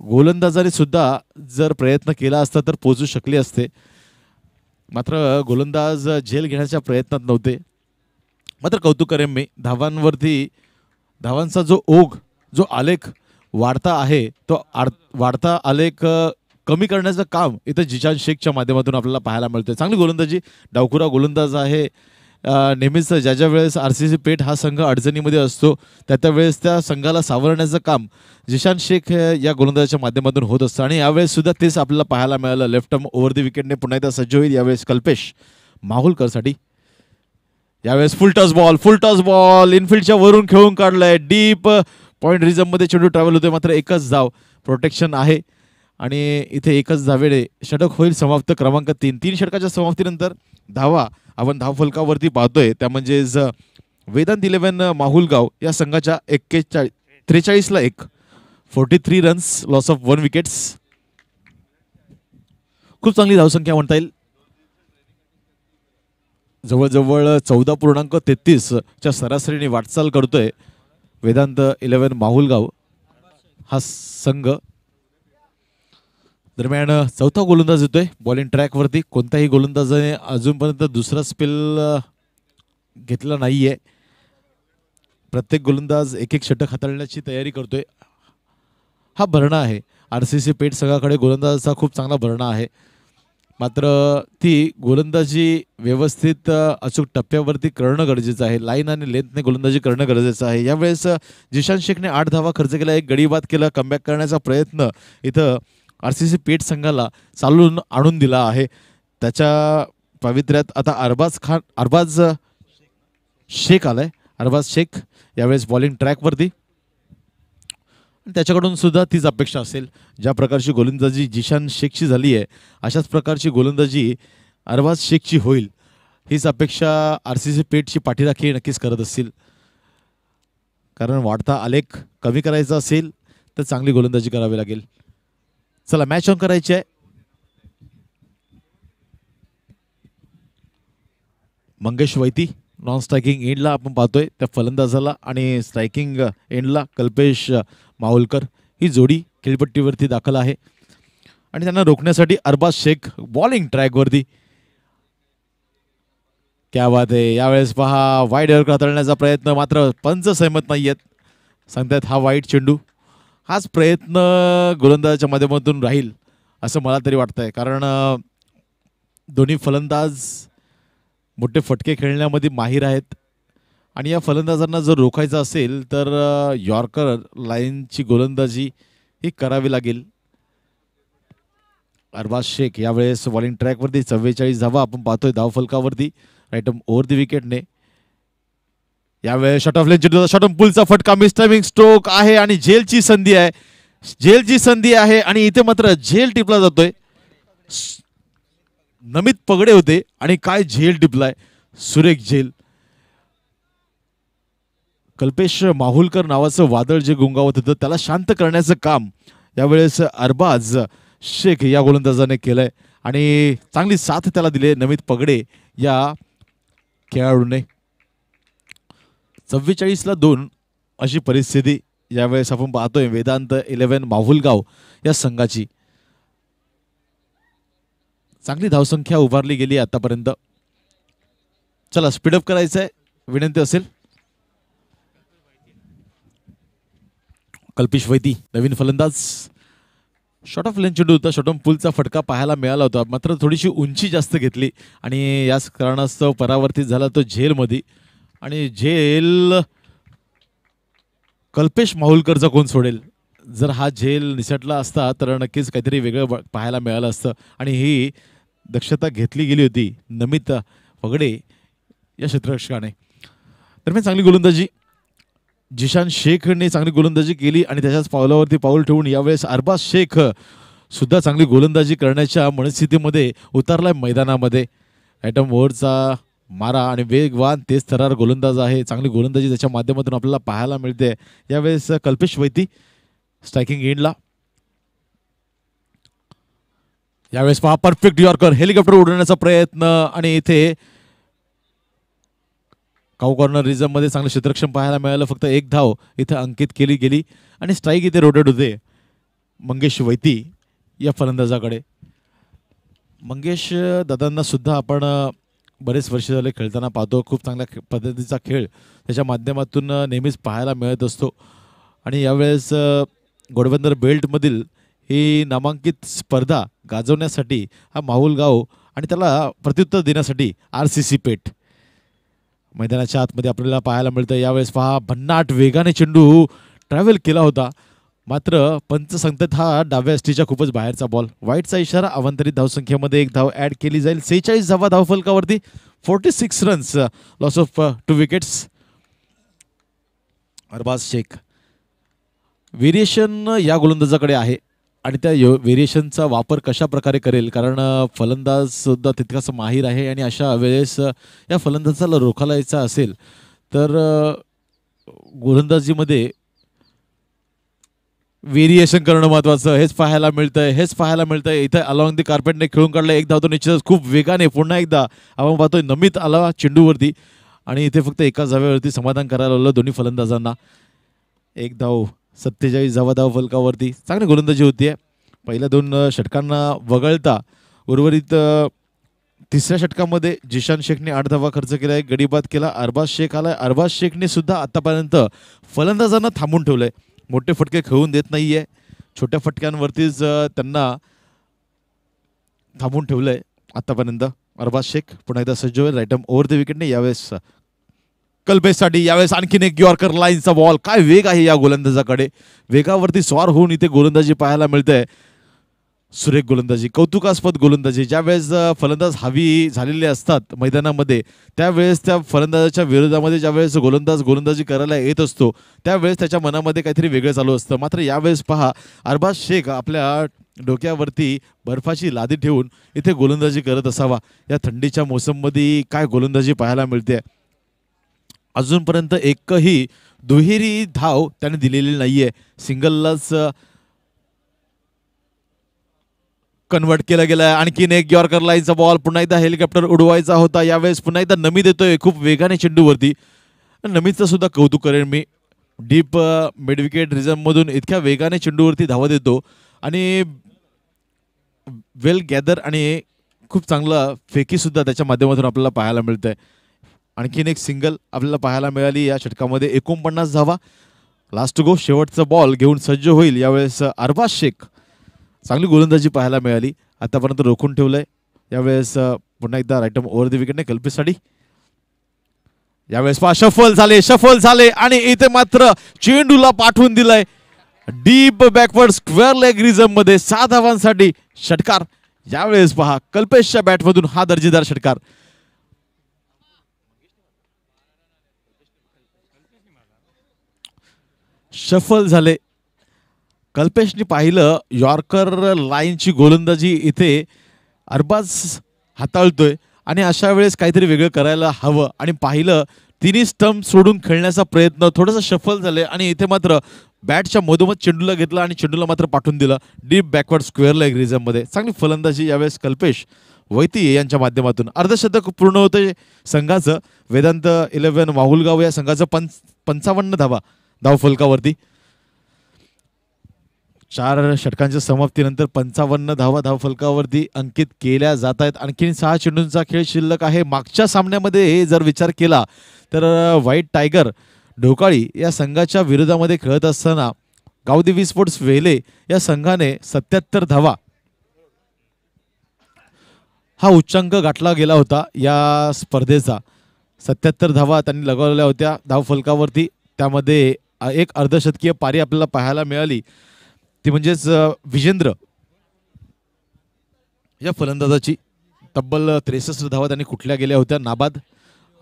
गोलंदाजाने सुद्धा जर प्रयत्न केला असता तर पोहोचू शकले असते, मात्र गोलंदाज झेल घेण्याच्या प्रयत्नात नव्हते. मात्र कौतुक करेन मी धावांवरती. धावांचा जो आलेख वाढता आहे तो वाढता आलेख कमी करण्याचं काम इथं जिशान शेखच्या माध्यमातून आपल्याला पाहायला मिळतंय. चांगली गोलंदाजी, डावखुरा गोलंदाज आहे. नेहमीच ज्या वेळेस RCC पेठ हा संघ अडचणीमध्ये असतो त्या वेळेस त्या संघाला सावरण्याचं काम जिशान शेख या गोलंदाजाच्या माध्यमातून होत असतं आणि यावेळेस सुद्धा तेच आपल्याला पाहायला मिळालं. लेफ्ट आर्म ओव्हर द विकेटने पुन्हा एकदा सज्ज होईल यावेळेस कल्पेश माहुलकरसाठी. यावेळेस फुल टॉस बॉल इनफिल्डच्या वरून खेळून काढलाय. डीप पॉईंट रिझममध्ये चेंडू ट्रॅव्हल होतोय, मात्र एकच धाव प्रोटेक्शन आहे आणि इथे एकच धावेने षटक होईल समाप्त. क्रमांक 3. 3 षटकाच्या समाप्तीनंतर धावा आपण धावफलकावरती पाहतोय त्या म्हणजेच वेदांत 11 माहुलगाव या संघाच्या 43ला 1, 43 रन्स, लॉस ऑफ 1 विकेट्स. खूप चांगली धावसंख्या म्हणता येईल. जवळजवळ 14.33 च्या सरासरीने वाटचाल करतोय वेदांत 11 माहुलगाव हा संघ. दरम्यान चौथा गोलंदाज येतोय बॉलिंग ट्रॅकवरती. कोणत्याही गोलंदाजाने अजूनपर्यंत दुसरा स्पेल घेतला नाहीये. प्रत्येक गोलंदाज एक एक षटक हाताळण्याची तयारी करतोय. हा भरणा आहे RCC पेठ संघाकडे. गोलंदाजाचा खूप चांगला भरणा आहे, मात्र ती गोलंदाजी व्यवस्थित अचूक टप्प्यावरती करणं गरजेचं आहे. लाईन आणि लेंथने गोलंदाजी करणं गरजेचं आहे. यावेळेस जिशान शेखने 8 धावा खर्च केला, एक गडी बाद केला. कमबॅक करण्याचा प्रयत्न इथं RCC पेठ संघाला चालून आणून दिला आहे. त्याच्या पावित्र्यात आता अरबाज शेख आलाय. अरबाज शेख यावेळेस बॉलिंग ट्रॅकवरती. त्याच्याकडून सुद्धा तीच अपेक्षा असेल. ज्या प्रकारची गोलंदाजी जिशान शेखची झाली आहे अशाच प्रकारची गोलंदाजी अरबाज शेखची होईल हीच अपेक्षा RCC पेठची पाठीराखी नक्कीच करत असतील. कारण वाढता आलेख कमी करायचा असेल तर चांगली गोलंदाजी करावी लागेल. चला मॅच ऑन करायची आहे. मंगेश वैती नॉन स्ट्रायकिंग एंडला आपण पाहतोय त्या फलंदाजाला आणि स्ट्रायकिंग एंडला कल्पेश माहुलकर ही जोडी खेळपट्टीवरती दाखल आहे आणि त्यांना रोखण्यासाठी अरबाज शेख बॉलिंग ट्रॅकवरती. क्या बात आहे. यावेळेस पहा वाईड एअर हाताळण्याचा प्रयत्न, मात्र पंच सहमत नाही आहेत. सांगतायत हा वाईट चेंडू. हाच प्रयत्न गोलंदाजाच्या माध्यमातून राहील असं मला तरी वाटतंय, कारण दोन्ही फलंदाज मोठे फटके खेळण्यामध्ये माहीर आहेत आणि या फलंदाजांना जर रोखायचं असेल तर यॉर्कर लाईनची गोलंदाजी ही करावी लागेल. अरबाज शेख यावेळेस बॉलिंग ट्रॅकवरती 44 धावा आपण पाहतोय धावफलकावरती राईट ओव्हर द विकेटने. यावेळेस shot of length shot on पुलचा फटका, मिस्टायमिंग स्ट्रोक आहे आणि झेलची संधी आहे आणि इथे मात्र झेल टिपला जातोय. नमित पगडे होते आणि काय झेल टिपलाय, सुरेख झेल. कल्पेश माहुलकर नावाचं वादळ जे गुंगावत होतं त्याला शांत करण्याचं काम यावेळेस अरबाज शेख या गोलंदाजाने केलंय आणि चांगली साथ त्याला दिली नमित पगडे या खेळाडूने. 44ला 2 अशी परिस्थिती यावेळेस आपण पाहतोय वेदांत 11 माहुलगाव या संघाची. चांगली धावसंख्या उभारली गेली आतापर्यंत. चला स्पीडअप करायचं आहे, विनंती असेल. कल्पेश वैती नवीन फलंदाज. शॉट ऑफ लेंथ चेंडू होता, शॉट ऑन पुलचा फटका पाहायला मिळाला होता, मात्र थोडीशी उंची जास्त घेतली आणि याच कारणास्तव परावर्तित झाला तो झेलमध्ये. आणि झेल कल्पेश माहुलकरचा कोण सोडेल. जर हा झेल निसटला असता तर नक्कीच काहीतरी वेगळं पाहायला मिळालं असतं आणि ही दक्षता घेतली गेली होती नमित पगडे या क्षेत्ररक्षकाने. दरम्यान चांगली गोलंदाजी जिशान शेखने चांगली गोलंदाजी केली आणि त्याच्याच पावलावरती पाऊल ठेवून यावेळेस अरबाज शेख सुद्धा चांगली गोलंदाजी करण्याच्या मनस्थितीमध्ये उतरलाय मैदानामध्ये. ॲटम ओव्हरचा मारा आणि वेगवान तेज थरार गोलंदाज आहे. चांगली गोलंदाजी त्याच्या माध्यमातून आपल्याला पाहायला मिळते. यावेळेस कल्पेश वैती स्ट्रायकिंग एंडला. यावेळेस पहा परफेक्ट यॉर्कर, हेलिकॉप्टर उडवण्याचा प्रयत्न आणि इथे काऊ कॉर्नर रिझम मध्ये चांगलं क्षेत्ररक्षण पाहायला मिळालं. फक्त एक धाव इथे अंकित केली गेली आणि स्ट्राईक इथे रोटेट होते मंगेश वैती या फलंदाजाकडे. मंगेश दादांना सुद्धा आपण बरेच वर्ष झाले खेळताना पाहतो. खूप चांगल्या पद्धतीचा खेळ त्याच्या माध्यमातून नेहमीच पाहायला मिळत असतो आणि यावेळेस घोडबंदर बेल्टमधील ही नामांकित स्पर्धा गाजवण्यासाठी हा माहुल गाव आणि त्याला प्रत्युत्तर देण्यासाठी RCC पेठ मैदानाच्या आतमध्ये आपल्याला पाहायला मिळतं. यावेळेस पहा भन्नाट वेगाने चेंडू ट्रॅव्हल केला होता, मात्र पंच सांगतात हा डाव्या एसटीच्या खूपच बाहेरचा बॉल. वाईटचा इशारा. अवांतरित धावसंख्येमध्ये एक धाव ॲड केली जाईल. 46 धावा धावफलकावरती. 46 runs. Loss of 2 wickets. Arbaz Shaikh. Variation या गोलंदाजाकडे आहे आणि त्या व्हेरिएशनचा वापर कशा प्रकारे करेल, कारण फलंदाज सुद्धा तितकाच माहीर आहे आणि अशा वेळेस या फलंदाजाला रोखायचा असेल तर गोलंदाजीमध्ये व्हेरिएशन करणं महत्त्वाचं. हेच पाहायला मिळतंय इथे अलॉंग दी कार्पेटने खेळून काढलं. एक धाव तो निश्चितच खूप वेगाने. पुन्हा एकदा आपण पाहतोय नमित आला चेंडूवरती आणि इथे फक्त एका धाव्यावरती समाधान करायला लावलं दोन्ही फलंदाजांना. एक धाव. 47 धावा धावफलकावरती. चांगली गोलंदाजी होती. पहिल्या 2 षटकांना वगळता उर्वरित तिसऱ्या षटकामध्ये जिशान शेखने 8 धावा खर्च केला. एक गडी बाद केला. अरबाज शेख आलाय. अरबाज शेखने सुद्धा आतापर्यंत फलंदाजांना थांबून ठेवलंय. मोठे फटके खेळून देत नाहीये. छोट्या फटक्यांवरतीच त्यांना थांबून ठेवलंय आतापर्यंत. अरबाज शेख पुन्हा एकदा सज्ज होईल राईट ओव्हर द विकेटने. यावेळेस कल्पेशसाठी यावेळेस आणखीन एक यॉर्कर लाईनचा बॉल. काय वेग आहे या गोलंदाजाकडे. वेगावरती स्वार होऊन इथे गोलंदाजी पाहायला मिळते. सुरेख गोलंदाजी, कौतुकास्पद गोलंदाजी. ज्यावेळेस फलंदाज हवी झालेले असतात मैदानामध्ये त्यावेळेस त्या फलंदाजाच्या विरोधामध्ये ज्यावेळेस गोलंदाजी करायला येत असतो त्यावेळेस त्याच्या मनामध्ये काहीतरी वेगळं चालू असतं. मात्र यावेळेस पहा अरबाज शेख आपल्या डोक्यावरती बर्फाची लादी ठेवून इथे गोलंदाजी करत असावा. या थंडीच्या मोसममध्ये काय गोलंदाजी पाहायला मिळते. अजूनपर्यंत एकही दुहेरी धाव त्याने दिलेली नाहीये. सिंगललाच कन्वर्ट केला गेला. आणखीन एक यॉर्कर लाईनचा बॉल. पुन्हा एकदा हेलिकॉप्टर उडवायचा होता. यावेळेस पुन्हा एकदा नमी देतोय खूप वेगाने चेंडूवरती. नमीचं सुद्धा कौतुक करेन मी. डीप मिड विकेट रिझममधून इतक्या वेगाने चेंडूवरती धावा देतो आणि वेल गॅदर आणि खूप चांगलं फेकी सुद्धा त्याच्या माध्यमातून आपल्याला पाहायला मिळतंय. आणखीन एक सिंगल आपल्याला पाहायला मिळाली या षटकामध्ये. 49 धावा. लास्ट गो. शेवटचा बॉल घेऊन सज्ज होईल यावेळेस अरबाज शेख. चांगली गोलंदाजी पाहायला मिळाली. आतापर्यंत रोखून ठेवलंय. यावेळेस पुन्हा एकदा राईट ओव्हर द विकेटने कल्पेशसाठी. यावेळेस पहा शफल झाले आणि इथे मात्र चेंडूला पाठवून दिलाय डीप बॅकवर्ड स्क्वेअर लेग रिझम मध्ये. 6 धावांसाठी षटकार. यावेळेस पहा कल्पेशच्या बॅटमधून हा दर्जेदार षटकार. शफल झाले. कल्पेशने पाहिलं यॉर्कर लाईनची गोलंदाजी इथे अरबाज हाताळतोय आणि अशा वेळेस काहीतरी वेगळं करायला हवं आणि पाहिलं तिन्ही स्टंप सोडून खेळण्याचा प्रयत्न थोडंसं शफल झाले आणि इथे मात्र बॅटच्या मधोमध चेंडूला घेतला आणि चेंडूला मात्र पाठवून दिलं डीप बॅकवर्ड स्क्वेअर लेग रिझममध्ये. चांगली फलंदाजी यावेळेस कल्पेश वैती यांच्या माध्यमातून. अर्धशतक पूर्ण होतं संघाचं. वेदांत 11 माहुलगाव या संघाचं 55 धावा धावफलकावरती. 4 षटकांच्या समाप्तीनंतर 55 धावा धावफलकावरती अंकित केल्या जात आहेत. आणखीन 6 चेंडूंचा खेळ शिल्लक आहे. मागच्या सामन्यामध्ये जर विचार केला तर व्हाईट टायगर ढोकाळी या संघाच्या विरोधामध्ये खेळत असताना गावदेवी स्पोर्ट्स वेले या संघाने 77 धावा हा उच्चांक गाठला गेला होता या स्पर्धेचा. 77 धावा त्यांनी लगावलेल्या होत्या धावफलकावरती. त्यामध्ये एक अर्धशतकीय पारी आपल्याला पाहायला मिळाली. ती म्हणजेच विजेंद्र या फलंदाजाची. तब्बल 63 धावा त्यांनी कुठल्या गेल्या होत्या नाबाद.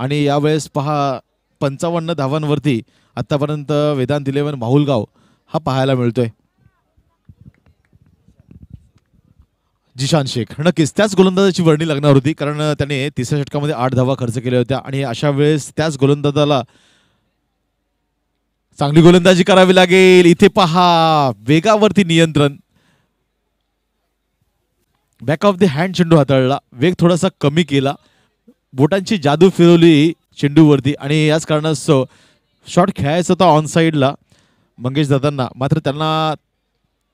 आणि यावेळेस पहा 55 धावांवरती आतापर्यंत वेदांत 11 माहुलगाव हा पाहायला मिळतोय. जिशान शेख नक्कीच त्याच गोलंदाजाची वर्णी लागणार होती, कारण त्याने तिसऱ्या षटकामध्ये 8 धावा खर्च केल्या होत्या आणि अशा वेळेस त्याच गोलंदाजाला चांगली गोलंदाजी करावी लागेल. इथे पहा वेगावरती नियंत्रण. बॅक ऑफ द हँड चेंडू हाताळला. वेग थोडासा कमी केला. बोटांची जादू फिरवली चेंडूवरती आणि याच कारणास्तव शॉट खेळायचा होता ऑन साईडला मंगेश दादांना. मात्र त्यांना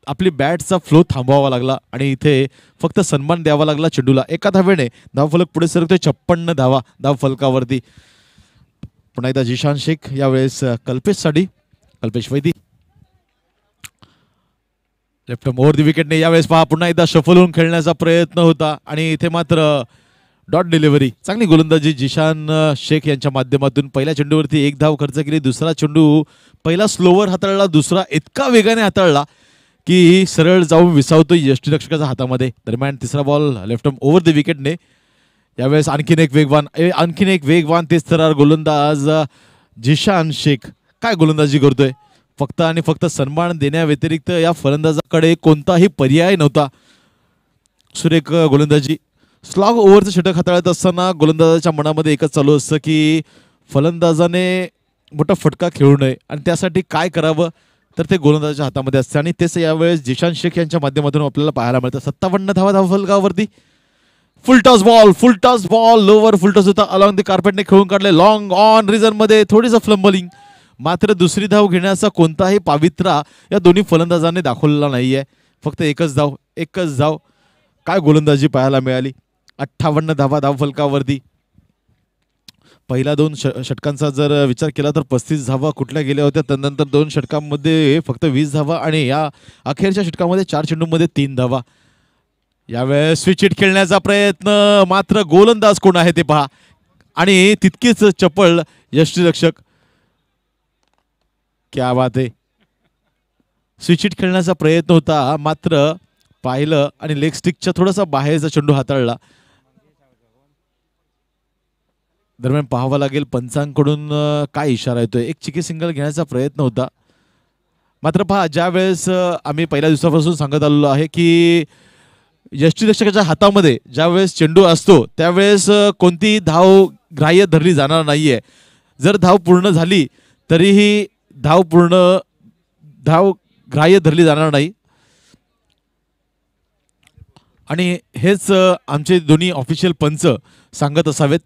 आपली बॅटचा फ्लो थांबवावा लागला आणि इथे फक्त सन्मान द्यावा लागला चेंडूला. एका धावेने धावफलक पुढे सरकतोय. 56 धावा धावफलकावरती. पुन्हा एकदा जिशान शेख यावेळेस कल्पेशसाठी. Kalpesh Vaidi. Left over the विकेटने यावेळेस पहा पुन्हा एकदा शफल होऊन खेळण्याचा प्रयत्न होता आणि इथे मात्र डॉट डिलिव्हरी. चांगली गोलंदाजी जिशान शेख यांच्या माध्यमातून. पहिल्या चेंडूवरती 1 धाव खर्च केली. दुसरा चेंडू पहिला स्लोवर हाताळला, दुसरा इतका वेगाने हाताळला की सरळ जाऊन विसावतोय यष्टीरक्षकाच्या हातामध्ये. दरम्यान तिसरा बॉल लेफ्ट ओव्हर द विकेटने. यावेळेस आणखीन एक वेगवान तेज तर्रार गोलंदाज जिशान शेख. काय गोलंदाजी करतोय. फक्त आणि फक्त सन्मान देण्याव्यतिरिक्त या फलंदाजाकडे कोणताही पर्याय नव्हता. सुरेख गोलंदाजी. स्लॉग ओव्हरचं षटक हाताळत असताना गोलंदाजाच्या मनामध्ये एकच चालू असतं की फलंदाजाने मोठा फटका खेळू नये आणि त्यासाठी काय करावं तर ते गोलंदाजाच्या हातामध्ये असते आणि तेच यावेळेस जिशान शेख यांच्या माध्यमातून आपल्याला पाहायला मिळतं. 57 धावा धावफलकावरती. Full toss ball lower full toss होता. अलॉंग द कार्पेटने खेळून काढले. लॉंग ऑन रिझन मध्ये थोडीसं फ्लंबलिंग. मात्र दुसरी धाव घेण्याचा कोणताही पावित्रा या दोन्ही फलंदाजांनी दाखवलेला नाहीये. फक्त एकच धाव. काय गोलंदाजी पाहायला मिळाली. 58 धावा धावफलकावरती. पहिल्या 2 षटकांचा जर विचार केला तर 35 धावा कुठल्या गेल्या होत्या. त्यानंतर 2 षटकांमध्ये फक्त 20 धावा आणि या अखेरच्या षटकामध्ये 4 चेंडूंमध्ये 3 धावा. यावेळेस स्विच हिट खेळण्याचा प्रयत्न. मात्र गोलंदाज कोण आहे ते पहा आणि तितकीच चपळ यष्टीरक्षक. क्या बात आहे. स्विच हिट खेळण्याचा प्रयत्न होता मात्र पाहिलं आणि लेग स्टिकच्या थोडासा बाहेरचा चेंडू हाताळला. दरम्यान पाहावं लागेल पंचांकडून काय इशारा येतोय. एक चिकी सिंगल घेण्याचा प्रयत्न होता. मात्र पहा ज्या वेळेस आम्ही पहिल्या दिवसापासून सांगत आलेलो आहे की यष्टीरक्षकाच्या हातामध्ये ज्या वेळेस चेंडू असतो त्यावेळेस कोणती धाव ग्राह्य धरली जाणार नाहीये. जर धाव पूर्ण झाली तरीही धाव ग्राह्य धरली जाणार नाही. आणि हेच आमचे दोन्ही ऑफिशियल पंच सांगत असावेत.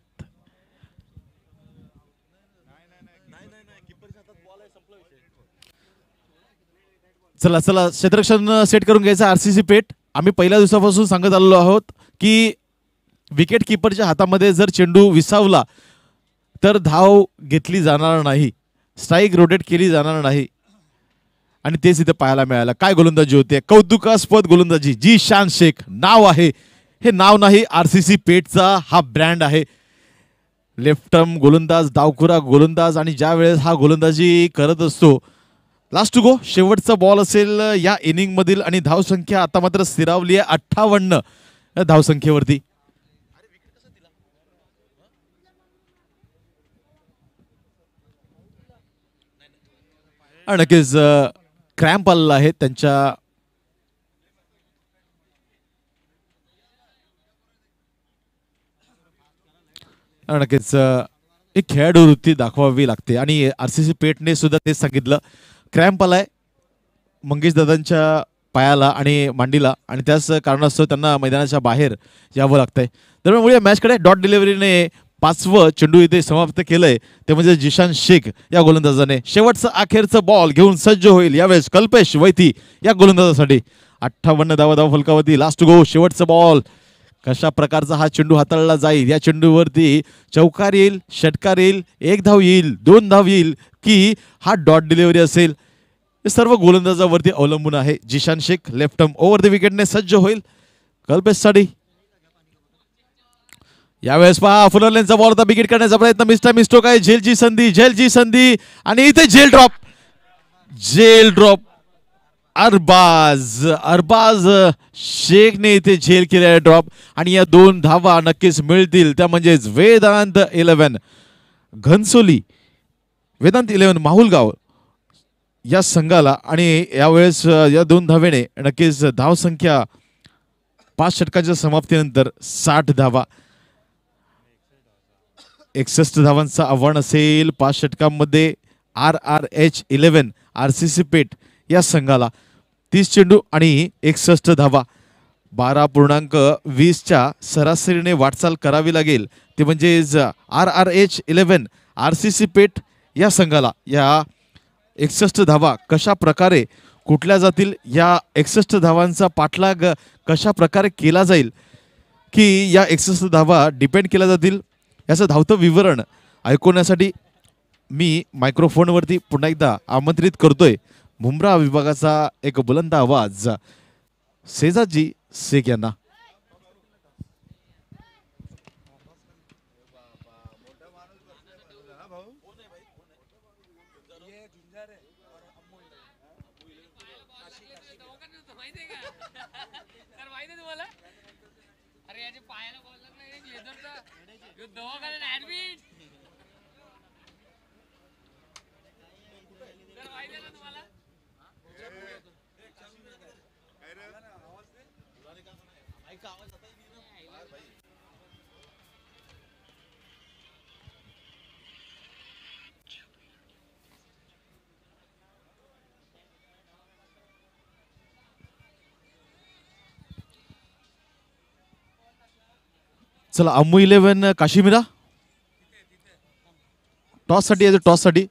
चला क्षेत्ररक्षण सेट करून घ्यायचं आरसीसी पेट. आम्ही पहिल्या दिवसापासून सांगत आलेलो आहोत की विकेट किपरच्या हातामध्ये जर चेंडू विसावला तर धाव घेतली जाणार नाही. स्ट्राईक रोटेट केली जाणार नाही आणि तेच इथे पाहायला मिळालं. काय गोलंदाजी होते. कौतुकास्पद गोलंदाजी. जिशान शेख नाव आहे. हे नाव नाही आरसीसी पेटचा हा ब्रँड आहे. लेफ्ट आर्म गोलंदाज, डावखुरा गोलंदाज आणि ज्या वेळेस हा गोलंदाजी करत असतो. लास्ट टू गो शेवटचा बॉल असेल या इनिंग मधील आणि धावसंख्या आता मात्र स्थिरावली आहे 58 धावसंख्येवरती. नक्कीच क्रॅम्प आलेला आहे त्यांच्या. नक्कीच एक खेळाडू वृत्ती दाखवावी लागते आणि आरसीसी पेटने सुद्धा तेच सांगितलं. क्रॅम्प आलाय मंगेश दादांच्या पायाला आणि मांडीला आणि त्याच कारणास्तव त्यांना मैदानाच्या बाहेर यावं लागतंय. दरम्यान या मॅचकडे डॉट डिलिव्हरीने 5वं चेंडू इथे समाप्त केलंय ते म्हणजे जिशान शेख या गोलंदाजाने. शेवटचं अखेरचं बॉल घेऊन सज्ज होईल यावेळेस कल्पेश वैती या गोलंदाजासाठी. 58 धावा धावफलकावरती. लास्ट गो शेवटचं बॉल. कशा प्रकारचा हा चेंडू हाताळला जाईल. या चेंडूवरती चौकार येईल, षटकार येईल, 1 धाव येईल, 2 धाव येईल की हा डॉट डिलिव्हरी असेल. हे सर्व गोलंदाजावरती अवलंबून आहे. Zeeshan Shaikh left arm over the विकेटने सज्ज होईल कल्पेशसाठी. यावेळेस पहा फुलरलेनचा बॉल होता. विकेट करण्याचा प्रयत्न. मिस्टोक आहे. झेलची संधी आणि इथे झेल ड्रॉप. अरबाज शेखने इथे झेल केले ड्रॉप आणि या 2 धावा नक्कीच मिळतील. त्या म्हणजेच वेदांत 11 घनसोली, वेदांत 11 माहुलगाव या संघाला आणि यावेळेस या 2 धावेने नक्कीच धावसंख्या 5 षटकांच्या समाप्तीनंतर 60 धावा. 61 धावांचं आव्हान असेल 5 षटकांमध्ये RRH 11 आरसीसी पेट या संघाला. 30 चेंडू आणि 61 धावा. 12.20च्या सरासरीने वाटचाल करावी लागेल. ते म्हणजेच RRH 11 आरसीसी पेट या संघाला या 61 धावा कशा प्रकारे कुठल्या जातील. या 61 धावांचा पाठलाग कशा प्रकारे केला जाईल की या 61 धावा डिपेंड केल्या जातील याचं धावतं विवरण ऐकवण्यासाठी मी मायक्रोफोनवरती पुन्हा एकदा आमंत्रित करतोय मुंब्रा विभागाचा एक बुलंद आवाज सेजाजी शेख यांना. चला अम्मू 11 काश्मीरा टॉस साठी आहे. टॉस साठी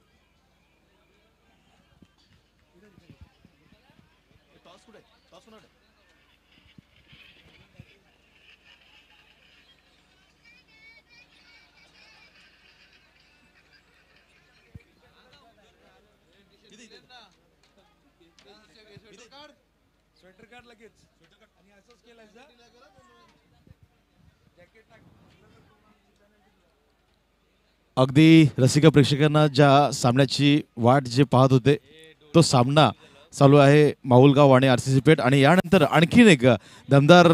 अगदी रसिक प्रेक्षकांना ज्या सामन्याची वाट जे पाहत होते तो सामना चालू आहे माहुलगाव आणि आरसीसी पेठ. आणि यानंतर आणखीन एक दमदार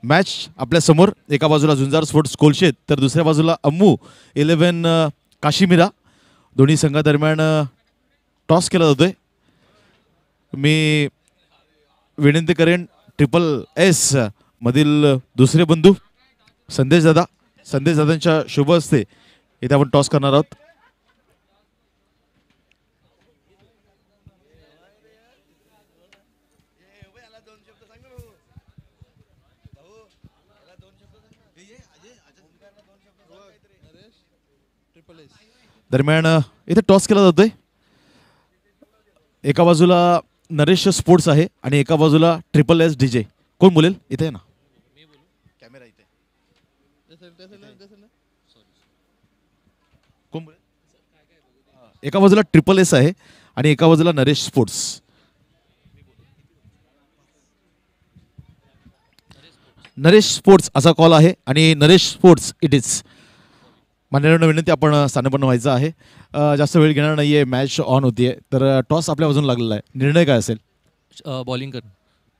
मॅच आपल्या समोर. एका बाजूला झुंजार स्पोर्ट्स कोलशेत तर दुसऱ्या बाजूला अम्मू 11 काश्मीरा. दोन्ही संघादरम्यान टॉस केला जातोय. मी विनंती करेन SSS मधील दुसरे बंधू संदेश दादांच्या शुभ हस्ते इथे आपण टॉस करणार आहोत. दरम्यान इथे टॉस केला जातोय. एका बाजूला नरेश स्पोर्ट्स आहे आणि एका बाजूला SSS DJ. कोण बोलेल इथे आहे ना. कॅमेरा इथे. कोण बोलेल. एका बाजूला SSS आहे आणि एका बाजूला नरेश स्पोर्ट्स. नरेश स्पोर्ट्स असा कॉल आहे आणि नरेश स्पोर्ट्स इट इज. मान्यवरांना विनंती आपण स्थानपन्न व्हायचं आहे. जास्त वेळ घेणार नाहीये. मॅच ऑन होतीये तर टॉस आपल्या बाजून लागलेला आहे. निर्णय काय असेल. बॉलिंग कर.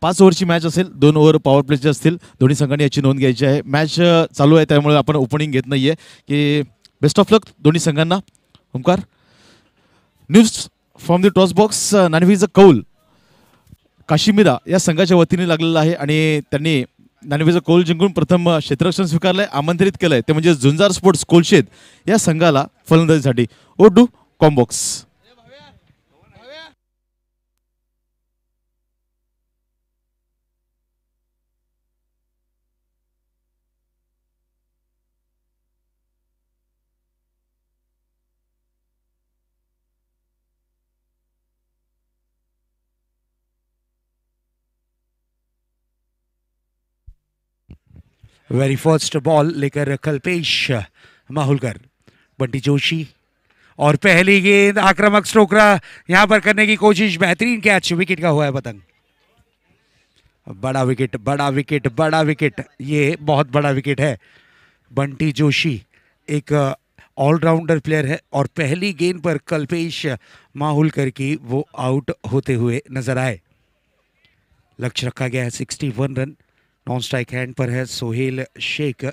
5 ओव्हरची मॅच असेल. 2 ओव्हर पॉवर प्लेचे असतील. दोन्ही संघांनी याची नोंद घ्यायची आहे. मॅच चालू आहे त्यामुळे आपण ओपनिंग घेत नाहीये. की बेस्ट ऑफ लक दोन्ही संघांना. Omkar news from the toss box. नाणेफेकीचा कौल काश्मीरा या संघाच्या वतीने लागलेला आहे आणि त्यांनी नाणेफेकीचा कौल जिंकून प्रथम क्षेत्ररक्षण स्वीकारलंय. आमंत्रित केलंय ते म्हणजे झुंजार स्पोर्ट्स कोलशेत या संघाला फलंदाजीसाठी. O2 combox. Very first ball लेकर कल्पेश माहुलकर. बंटी जोशी और पहली गेंद आक्रामक स्ट्रोक यहां पर करने की कोशिश. बेहतरीन कैच. विकेट का हुआ है पतंग. बड़ा विकेट बड़ा विकेट बड़ा विकेट. ये बहुत बड़ा विकेट है. बंटी जोशी एक ऑलराउंडर प्लेयर है और पहली गेंद पर कल्पेश माहुलकर की वो आउट होते हुए नजर आए. लक्ष्य रखा गया है 61 रन. नॉन स्ट्राइक हैंड पर है सोहेल शेख.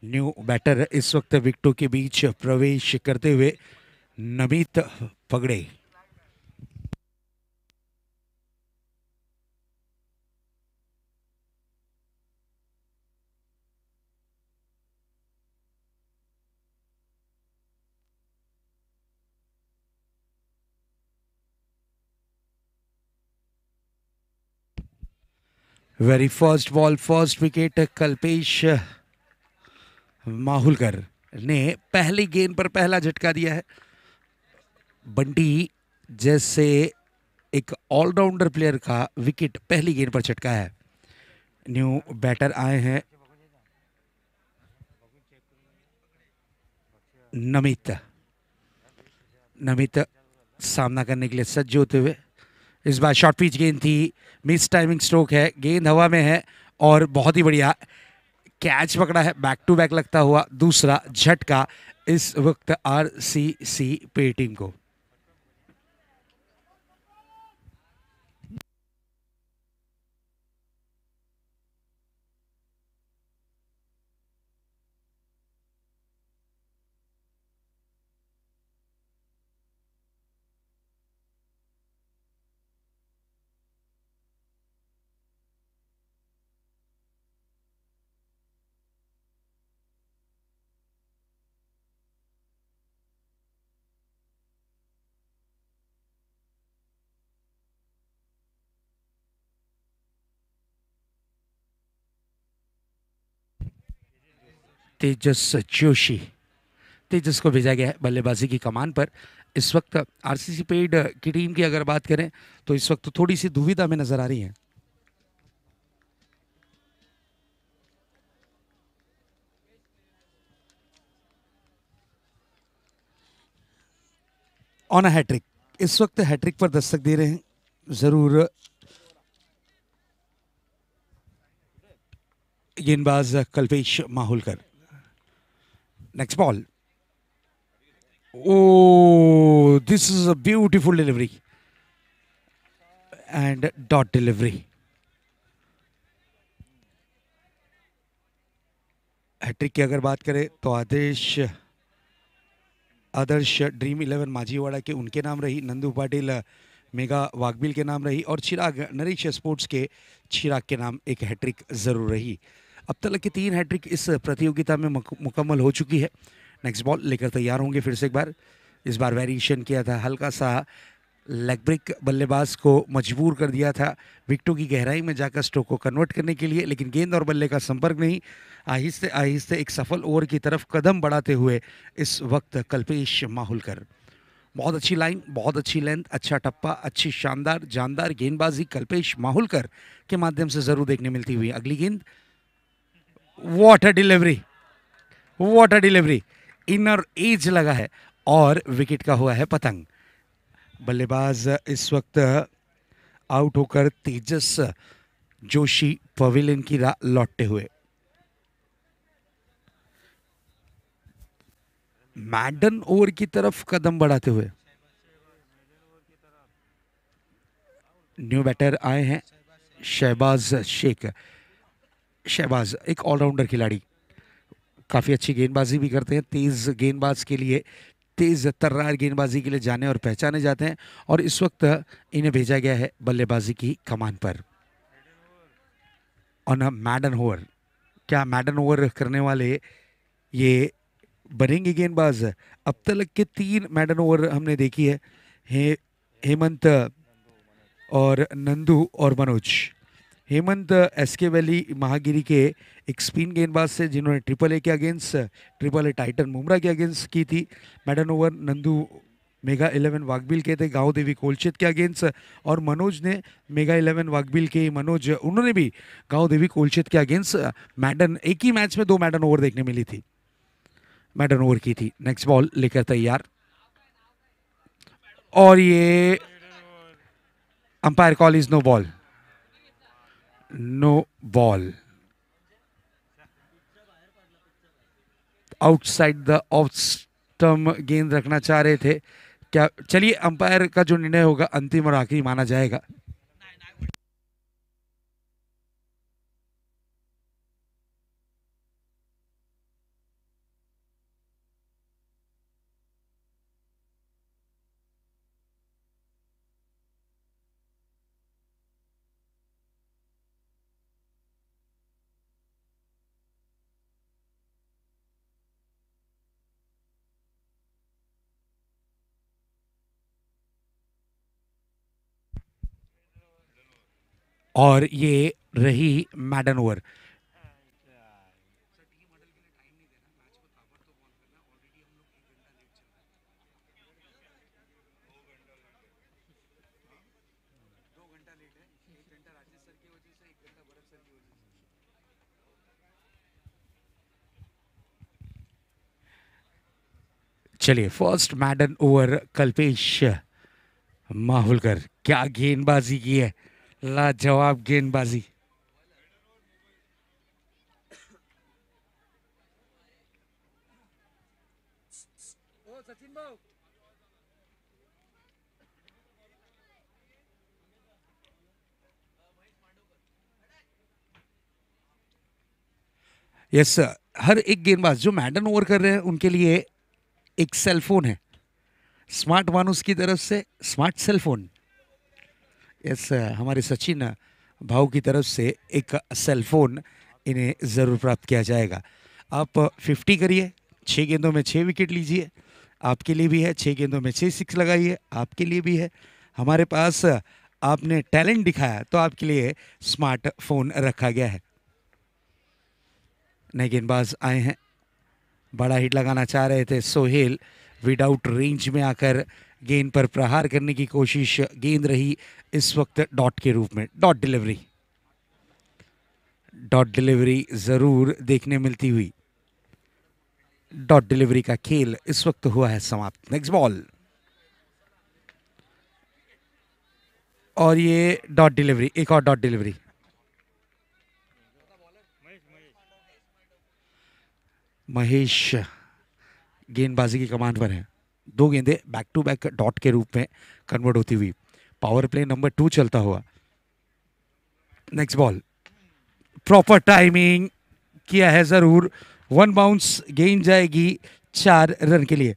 न्यू बैटर इस वक्त विकेटों के बीच प्रवेश करते हुए Namit Pagade. Very first ball first wicket. Kalpesh Mahulkar ने पहली गेंद पर पहला झटका दिया है. बंटी जैसे एक ऑलराउंडर प्लेयर का विकेट पहली गेंद पर झटका है. न्यू बैटर आए हैं नमित. नमित सामना करने के लिए सज्ज होते हुए इस बार शॉर्ट पिच गेंद थी, मिस टाइमिंग स्ट्रोक है, गेंद हवा में है और बहुत ही बढ़िया कैच पकड़ा है, बैक टू बैक लगता हुआ दूसरा झटका इस वक्त आरसीसी पे टीम को। तेजस जोशी, तेजस को भेजा गया है बल्लेबाजी की कमान पर। इस वक्त आरसीसी पेड की टीम की अगर बात करें तो इस वक्त थोड़ी सी दुविधा में नजर आ रही है। ऑन हैट्रिक, इस वक्त हैट्रिक पर दस्तक दे रहे हैं जरूर गेंदबाज Kalpesh Mahulkar. Next ball, oh this is a beautiful delivery and dot delivery। Hattrick की अगर बात करें तो आदर्श ड्रीम 11 माझीवाड़ा के उनके नाम रही, नंदू पाटिल मेगा वाघबिल के नाम रही और चिराग नरेश स्पोर्ट्स के चिराग के नाम एक हैट्रिक जरूर रही। अब तक की 3 हैट्रिक इस प्रतियोगिता में मुकम्मल हो चुकी है। नेक्स्ट बॉल लेकर तैयार होंगे फिर से एक बार। इस बार वेरिएशन किया था, हल्का सा लेग ब्रेक बल्लेबाज को मजबूर कर दिया था विकेटों की गहराई में जाकर स्ट्रोक को कन्वर्ट करने के लिए, लेकिन गेंद और बल्ले का संपर्क नहीं। आहिस्ते आहिस्ते एक सफल ओवर की तरफ कदम बढ़ाते हुए इस वक्त कल्पेश माहुलकर। बहुत अच्छी लाइन, बहुत अच्छी लेंथ, अच्छा टप्पा, अच्छी शानदार जानदार गेंदबाजी कल्पेश माहुलकर के माध्यम से जरूर देखने मिलती हुई। अगली गेंद, what a delivery, what a delivery, inner age लगा है और विकेट का हुआ है पतंग। बल्लेबाज इस वक्त आउट होकर तेजस जोशी पवेलियन की राह लौटते हुए। मैडन ओवर की तरफ कदम बढ़ाते हुए न्यू बैटर आए हैं शहबाज शेख। शहबाज एक ऑलराउंडर खिलाड़ी, काफ़ी अच्छी गेंदबाजी भी करते हैं, तेज़ गेंदबाज के लिए, तेज़ तर्रार गेंदबाजी के लिए जाने और पहचाने जाते हैं और इस वक्त इन्हें भेजा गया है बल्लेबाजी की कमान पर ऑन अ मैडन ओवर। क्या मैडन ओवर करने वाले ये बनेंगे गेंदबाज? अब तक के 3 मैडन ओवर हमने देखी है, हेमंत और नंदू और मनोज। हेमंत एसके वैली महागिरी के एक स्पिन गेंदबाज से जिन्होंने triple A K against, triple A Titan Mumbra K against की थी मैडन ओवर। नंदू मेगा 11 वाघबिल के थे गांव देवी कोलचेत के अगेंस्ट, और मनोज ने मेगा 11 वाघबिल के मनोज, उन्होंने भी गांव देवी कोलचेत के अगेंस्ट मैडन, एक ही मैच में 2 मैडन ओवर देखने मिली थी, मैडन ओवर की थी। नेक्स्ट बॉल लेकर तैयार और ये umpire call is no ball, no ball, outside the off stump गेंद रखना चाह रहे थे क्या? चलिए अंपायर का जो निर्णय होगा अंतिम और आखिरी माना जाएगा। और ये रही मैडन ओवर। चलिए फर्स्ट मैडन ओवर कल्पेश माहुलकर क्या गेंदबाजी की है, लाजवाब गेंदबाजी। यस सर, हर एक गेंदबाज जो मैडन ओवर कर रहे हैं उनके लिए एक सेलफोन है, स्मार्ट मानुस की तरफ से स्मार्ट सेलफोन। यस, हमारे सचिन भाऊ की तरफ से एक सेलफोन इन्हें ज़रूर प्राप्त किया जाएगा। आप 50 करिए, 6 गेंदों में 6 विकेट लीजिए, आपके लिए भी है। 6 गेंदों में 6 सिक्स लगाइए, आपके लिए भी है। हमारे पास आपने टैलेंट दिखाया तो आपके लिए स्मार्टफोन रखा गया है। नए गेंदबाज आए हैं, बड़ा हिट लगाना चाह रहे थे सोहेल, विदाउट रेंज में आकर गेंद पर प्रहार करने की कोशिश, गेंद रही इस वक्त डॉट के रूप में। डॉट डिलीवरी, डॉट डिलीवरी जरूर देखने मिलती हुई। डॉट डिलीवरी का खेल इस वक्त हुआ है समाप्त। नेक्स्ट बॉल, और ये डॉट डिलीवरी, एक और डॉट डिलीवरी। महेश गेंदबाजी की कमांड पर है। 2 गेंदें बैक टू बैक डॉट के रूप में कन्वर्ट होती हुई, पावर प्ले नंबर 2 चलता हुआ। नेक्स्ट बॉल, प्रॉपर टाइमिंग किया है जरूर। 1 बाउंस, गेंद जाएगी 4 रन के लिए।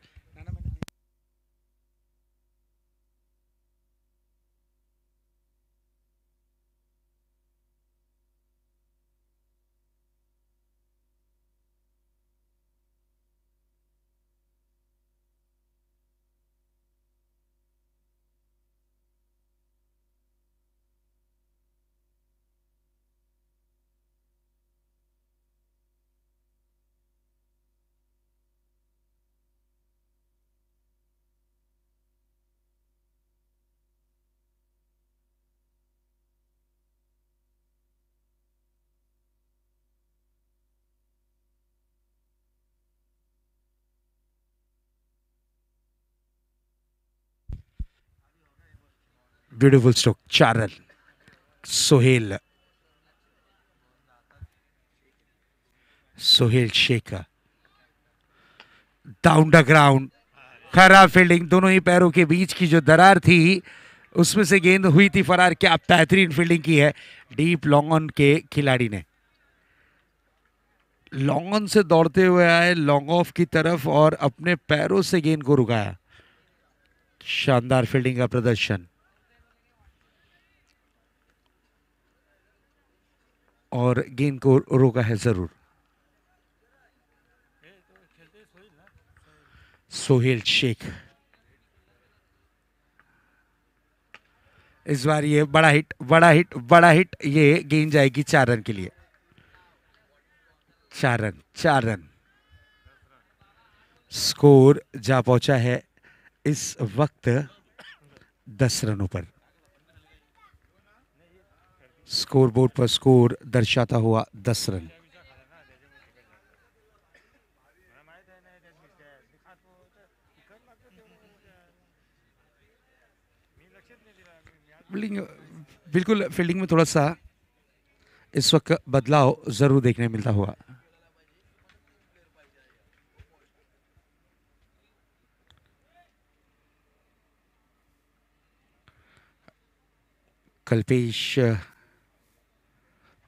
Beautiful stroke, 4 run. Sohail, Sohail Shaikh down the ground, खराब फील्डिंग। दोनों ही पैरों के बीच की जो दरार थी उसमें से गेंद हुई थी फरार। क्या बेहतरीन फील्डिंग की है डीप लॉन्ग ऑन के खिलाड़ी ने। लॉन्ग ऑन से दौड़ते हुए आए लॉन्ग ऑफ की तरफ और अपने पैरों से गेंद को रुकाया। शानदार फील्डिंग का प्रदर्शन, और गेंद को रोका है जरूर। सोहेल शेख, इस बार ये बड़ा हिट, बड़ा हिट, बड़ा हिट। ये गेंद जाएगी 4 रन के लिए। 4 रन, 4 रन। स्कोर जा पहुंचा है इस वक्त 10 रनों पर। स्कोर बोर्ड पर स्कोर दर्शाता हुआ 10 रन। फील्डिंग, बिल्कुल फील्डिंग में थोड़ा सा इस वक्त बदलाव जरूर देखने मिलता हुआ। कल्पेश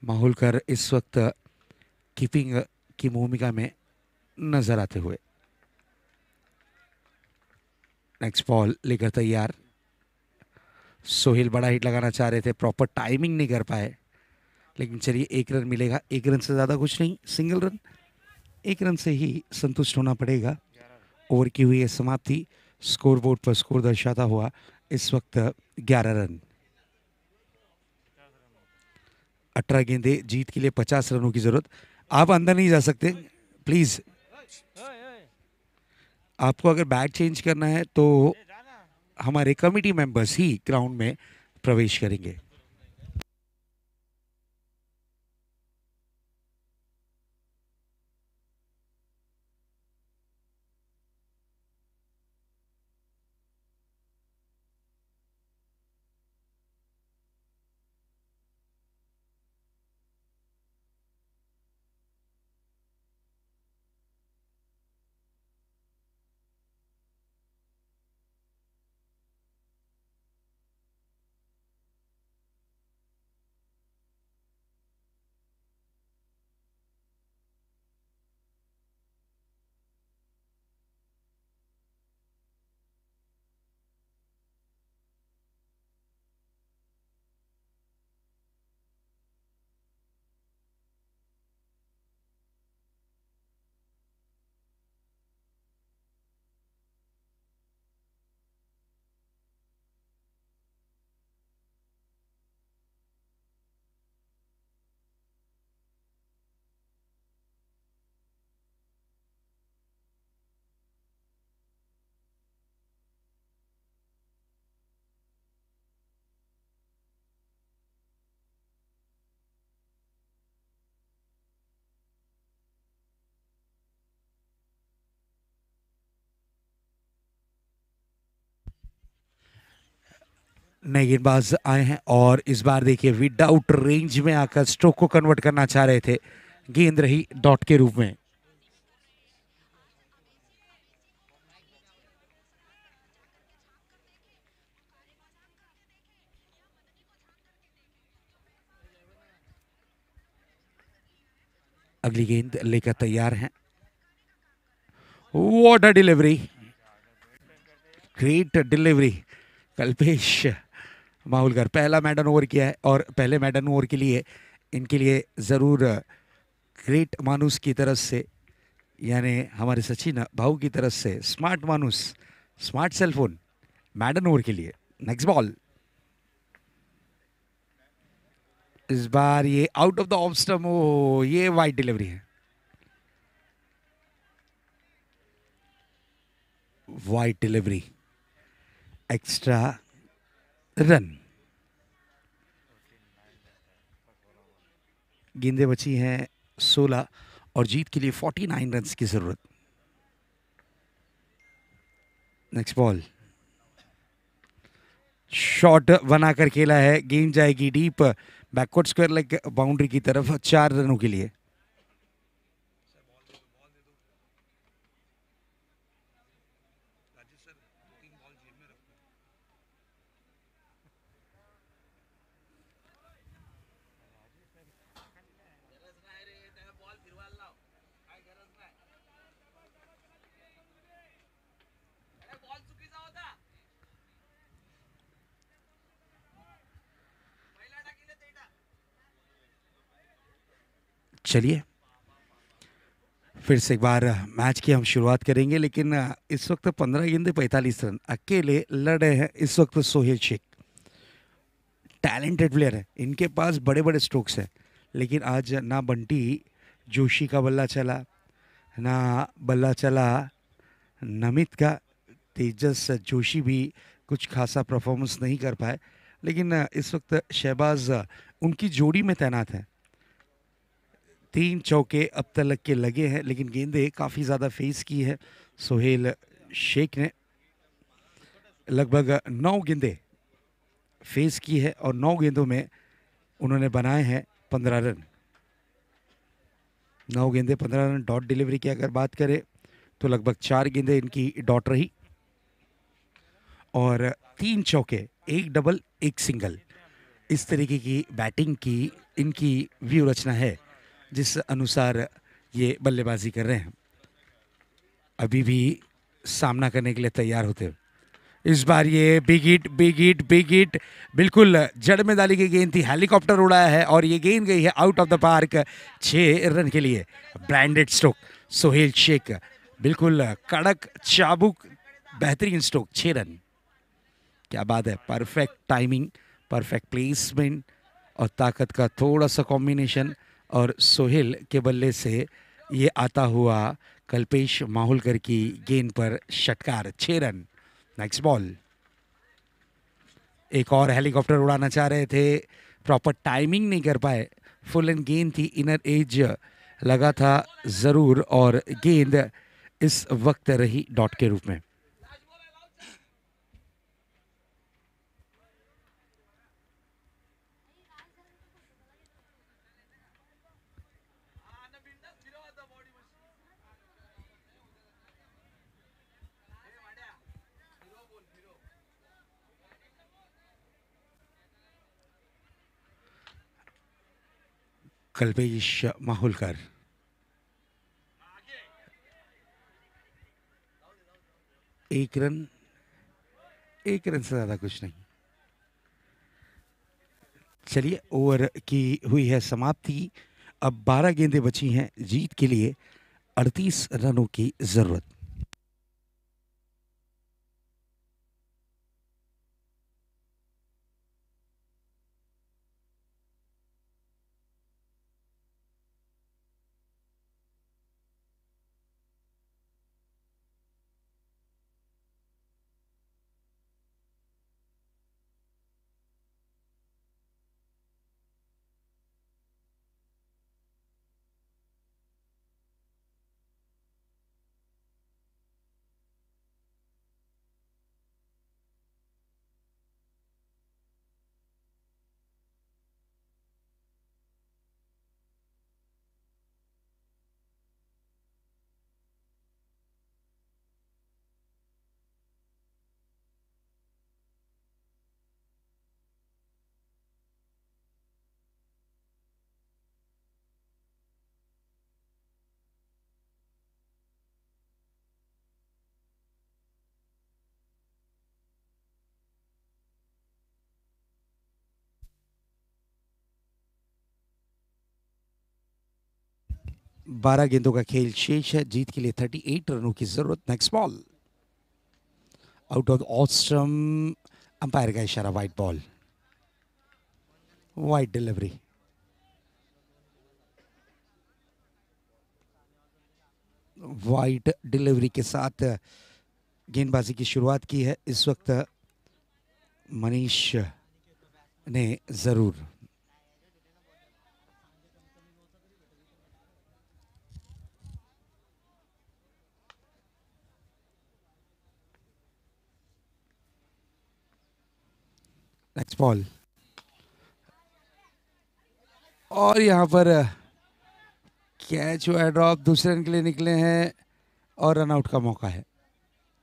माहुलकर इस वक्त कीपिंग की भूमिका में नजर आते हुए। नेक्स्ट बॉल लेकर तैयार। सोहेल बड़ा हिट लगाना चाह रहे थे, प्रॉपर टाइमिंग नहीं कर पाए, लेकिन चलिए 1 रन मिलेगा। 1 रन से ज़्यादा कुछ नहीं, सिंगल रन, 1 रन से ही संतुष्ट होना पड़ेगा। ओवर की हुई है समाप्ति। स्कोर बोर्ड पर स्कोर दर्शाता हुआ इस वक्त 11 रन। 18 गेंदें, जीत के लिए 50 रनों की जरूरत। आप अंदर नहीं जा सकते प्लीज। आपको अगर बैट चेंज करना है तो हमारे कमिटी मेंबर्स ही ग्राउंड में प्रवेश करेंगे। नए गेंदबाज आए हैं और इस बार देखिए विदाउट रेंज में आकर स्ट्रोक को कन्वर्ट करना चाह रहे थे, गेंद रही डॉट के रूप में। अगली गेंद लेकर तैयार हैं। What a delivery, great delivery. Kalpesh Mahulkar पहला मैडन ओवर किया है और पहले मैडन ओवर के लिए इनके लिए ज़रूर ग्रेट मानुस की तरफ से, यानी हमारे सचिन भाऊ की तरफ से स्मार्ट मानुस, स्मार्ट सेलफोन मैडन ओवर के लिए। नेक्स्ट बॉल, इस बार ये out of the off stump, oh ये वाइड डिलीवरी है, वाइड डिलीवरी, एक्स्ट्रा रन। गेंदें बची हैं 16 और जीत के लिए 49 रन की जरूरत। नेक्स्ट बॉल, शॉट बनाकर खेला है, गेंद जाएगी deep backward square leg boundary की तरफ 4 रनों के लिए। चलिए फिर से एक बार मैच की हम शुरुआत करेंगे, लेकिन इस वक्त 15 गेंदे 45 रन अकेले लड़ रहे हैं इस वक्त सोहेल शेख। टैलेंटेड प्लेयर है, इनके पास बड़े बड़े स्ट्रोक्स हैं, लेकिन आज ना बंटी जोशी का बल्ला चला, ना बल्ला चला नमित का। तेजस जोशी भी कुछ खासा परफॉर्मेंस नहीं कर पाए, लेकिन इस वक्त शहबाज उनकी जोड़ी में तैनात है। 3 चौके अब तक के लगे हैं, लेकिन गेंदें काफ़ी ज़्यादा फेस की है सोहेल शेख ने। लगभग 9 गेंदें फेस की है और 9 गेंदों में उन्होंने बनाए हैं 15 रन। 9 गेंदें 15 रन। डॉट डिलीवरी की अगर बात करें तो लगभग 4 गेंदें इनकी डॉट रही और 3 चौके, 1 डबल 1 सिंगल। इस तरीके की बैटिंग की इनकी व्यू रचना है, जिस अनुसार ये बल्लेबाजी कर रहे हैं। अभी भी सामना करने के लिए तैयार होते हैं। इस बार ये big hit, big hit, big hit, बिल्कुल जड़ में डाली गई गेंद थी, हेलीकॉप्टर उड़ाया है और ये गेंद गई है out of the park 6 run के लिए। ब्रांडेड स्ट्रोक सोहेल शेख, बिल्कुल कड़क चाबुक बेहतरीन स्ट्रोक, 6 रन। क्या बात है, परफेक्ट टाइमिंग, परफेक्ट प्लेसमेंट और ताकत का थोड़ा सा कॉम्बिनेशन, और सोहेल के बल्ले से ये आता हुआ कल्पेश माहुलकर की गेंद पर षटकार, 6 रन। नेक्स्ट बॉल, एक और हेलीकॉप्टर उड़ाना चाह रहे थे, प्रॉपर टाइमिंग नहीं कर पाए, फुल एंड गेंद थी, इनर एज लगा था ज़रूर और गेंद इस वक्त रही डॉट के रूप में। कल्पेश माहुलकर, एक रन, एक रन से ज़्यादा कुछ नहीं। चलिए ओवर की हुई है समाप्ति, अब 12 गेंदें बची हैं, जीत के लिए 38 रनों की ज़रूरत। 12 गेंदों का खेल शेष है, जीत के लिए 38 रनों की जरूरत। नेक्स्ट बॉल आउट ऑफ ऑस्ट्रम, अंपायर का इशारा, wide ball, wide delivery. Wide delivery के साथ गेंदबाजी की शुरुआत की है इस वक्त मनीष ने जरूर। नेक्स्ट बॉल, और यहां पर कैच हुआ है, ड्रॉप, दूसरे रन के लिए निकले हैं और रनआउट का मौका है।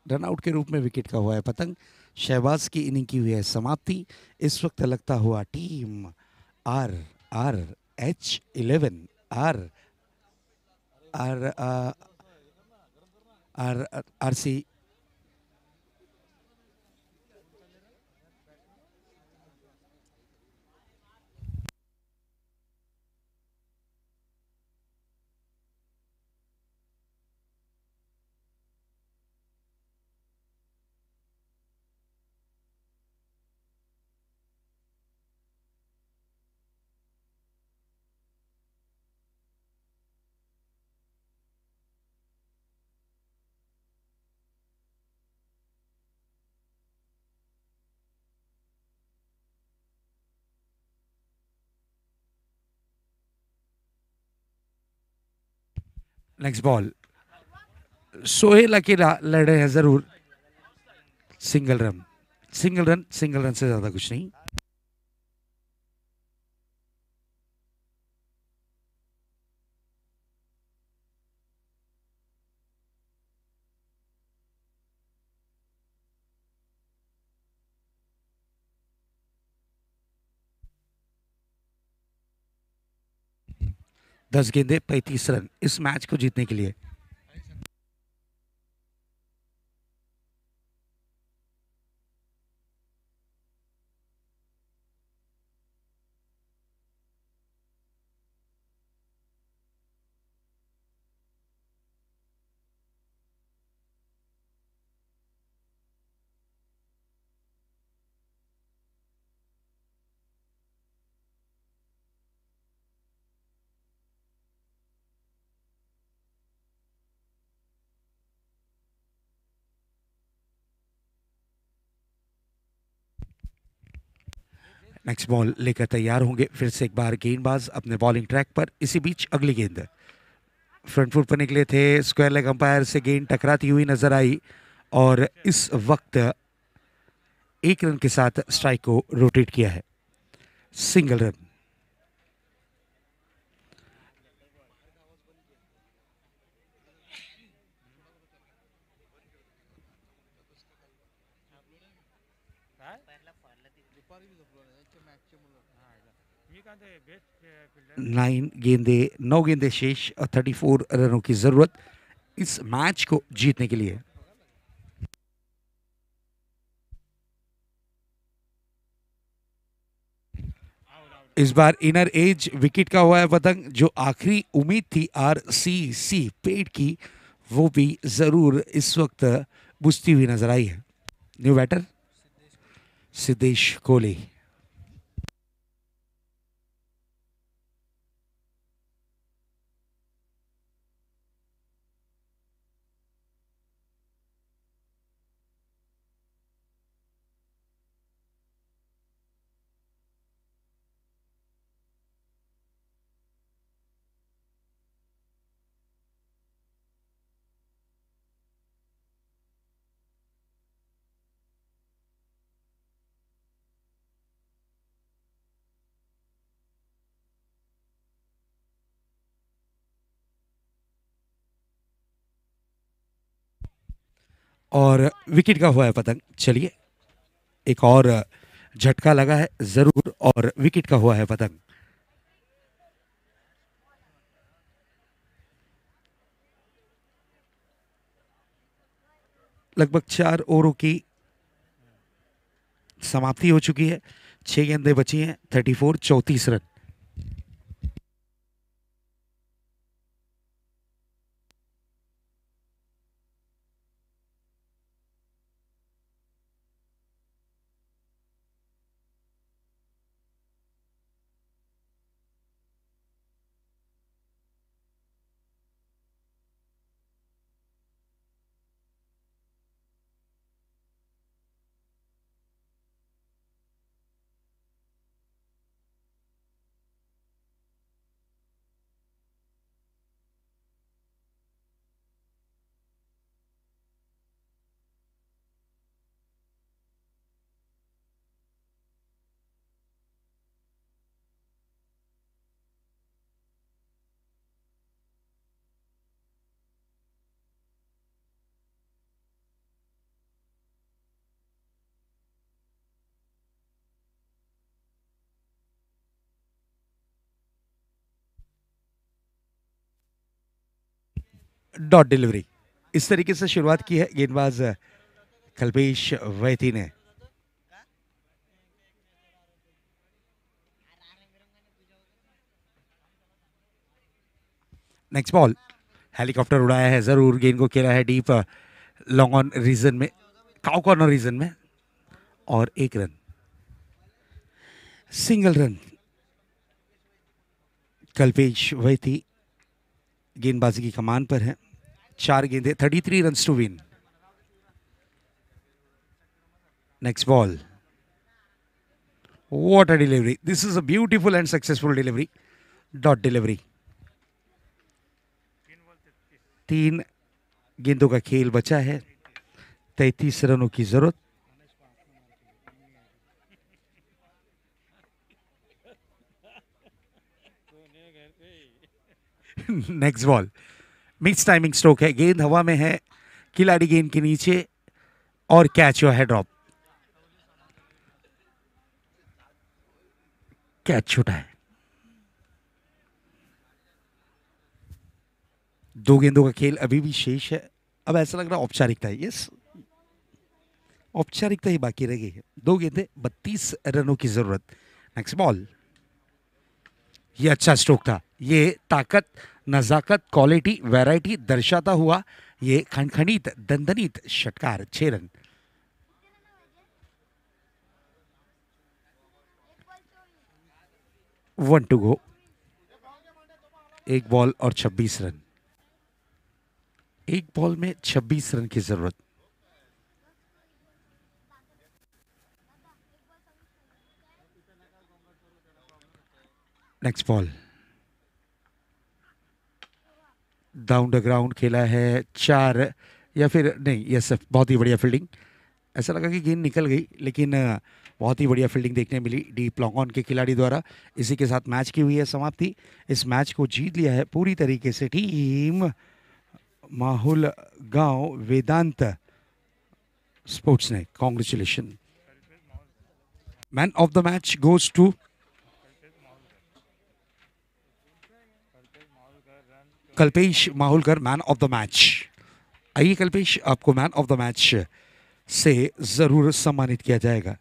रनआउट के रूप में विकेट का हुआ है पतंग। शहबाज की इनिंग की हुई है समाप्ति। इस वक्त लगता हुआ team RH11 R R R R C next ball, Sohail अकेला लड़ रहे हैं जरूर। Single run, single run, single run से ज्यादा कुछ नहीं। दस गेंदे 35 रन इस मैच को जीतने के लिए। नेक्स्ट बॉल लेकर तैयार होंगे फिर से एक बार गेंदबाज अपने बॉलिंग ट्रैक पर। इसी बीच अगली गेंद फ्रंट फुट पर निकले थे, स्क्वायर लेग अंपायर से गेंद टकराती हुई नजर आई और इस वक्त एक रन के साथ स्ट्राइक को रोटेट किया है। Single run. नौ गेंदे शेष और 34 रनों की जरूरत इस मैच को जीतने के लिए। इस बार इनर एज विकेट का हुआ है पतंग। जो आखिरी उम्मीद थी RCC पेड़ की, वो भी जरूर इस वक्त बुझती हुई नजर आई है। New batter Siddhesh Kohli. और विकेट का हुआ है पतंग। चलिए, एक और झटका लगा है जरूर और विकेट का हुआ है पतंग। लगभग 4 ओवरों की समाप्ति हो चुकी है। 6 गेंदें बची हैं, 34 रन। Dot delivery. इस तरीके से शुरुआत की है गेंदबाज कल्पेश वैती ने। नेक्स्ट बॉल, हेलीकॉप्टर उड़ाया है जरूर, गेंद को खेला है डीप लॉन्ग ऑन रीजन में, काउ कॉर्नर रीजन में, और 1 run, single run. Kalpesh Vaity गेंदबाजी की कमान पर है, 4 गेंदें, 33 run to win. Next ball, what a delivery, this is a beautiful and successful delivery, dot delivery. 3 गेंदों का खेल बचा है, 33 रनों की जरूरत। Next ball, mix timing stroke है, गेंद हवा में है, खिलाड़ी गेंद के नीचे, और catch your head drop, catch छूटा है। 2 गेंदों का खेल अभी भी शेष है। अब ऐसा लग रहा औपचारिकता है, यस, औपचारिकता ही बाकी रह गई है। 2 गेंदें, 32 रनों की जरूरत। नेक्स्ट बॉल, ये अच्छा स्ट्रोक था, ये ताकत, नजाकत, क्वालिटी, वैरायटी दर्शाता हुआ ये खनखनीत दंदनीत षटकार, 6 रन। वन टू गो, 1 बॉल और 26 रन, 1 बॉल में 26 रन की जरूरत। Next ball, down the ground खेला है, 4 या फिर नहीं, यस, बहुत ही बढ़िया फील्डिंग। ऐसा लगा कि गेंद निकल गई, लेकिन बहुत ही बढ़िया फील्डिंग देखने मिली डीप लॉन्ग ऑन के खिलाड़ी द्वारा। इसी के साथ मैच की हुई है समाप्ति। इस मैच को जीत लिया है पूरी तरीके से टीम माहुल गांव वेदांत स्पोर्ट्स ने। Congratulation. Man of the match goes to Kalpesh Mahulkar, man of the match. आइए कल्पेश, आपको मैन ऑफ द मैच से जरूर सम्मानित किया जाएगा।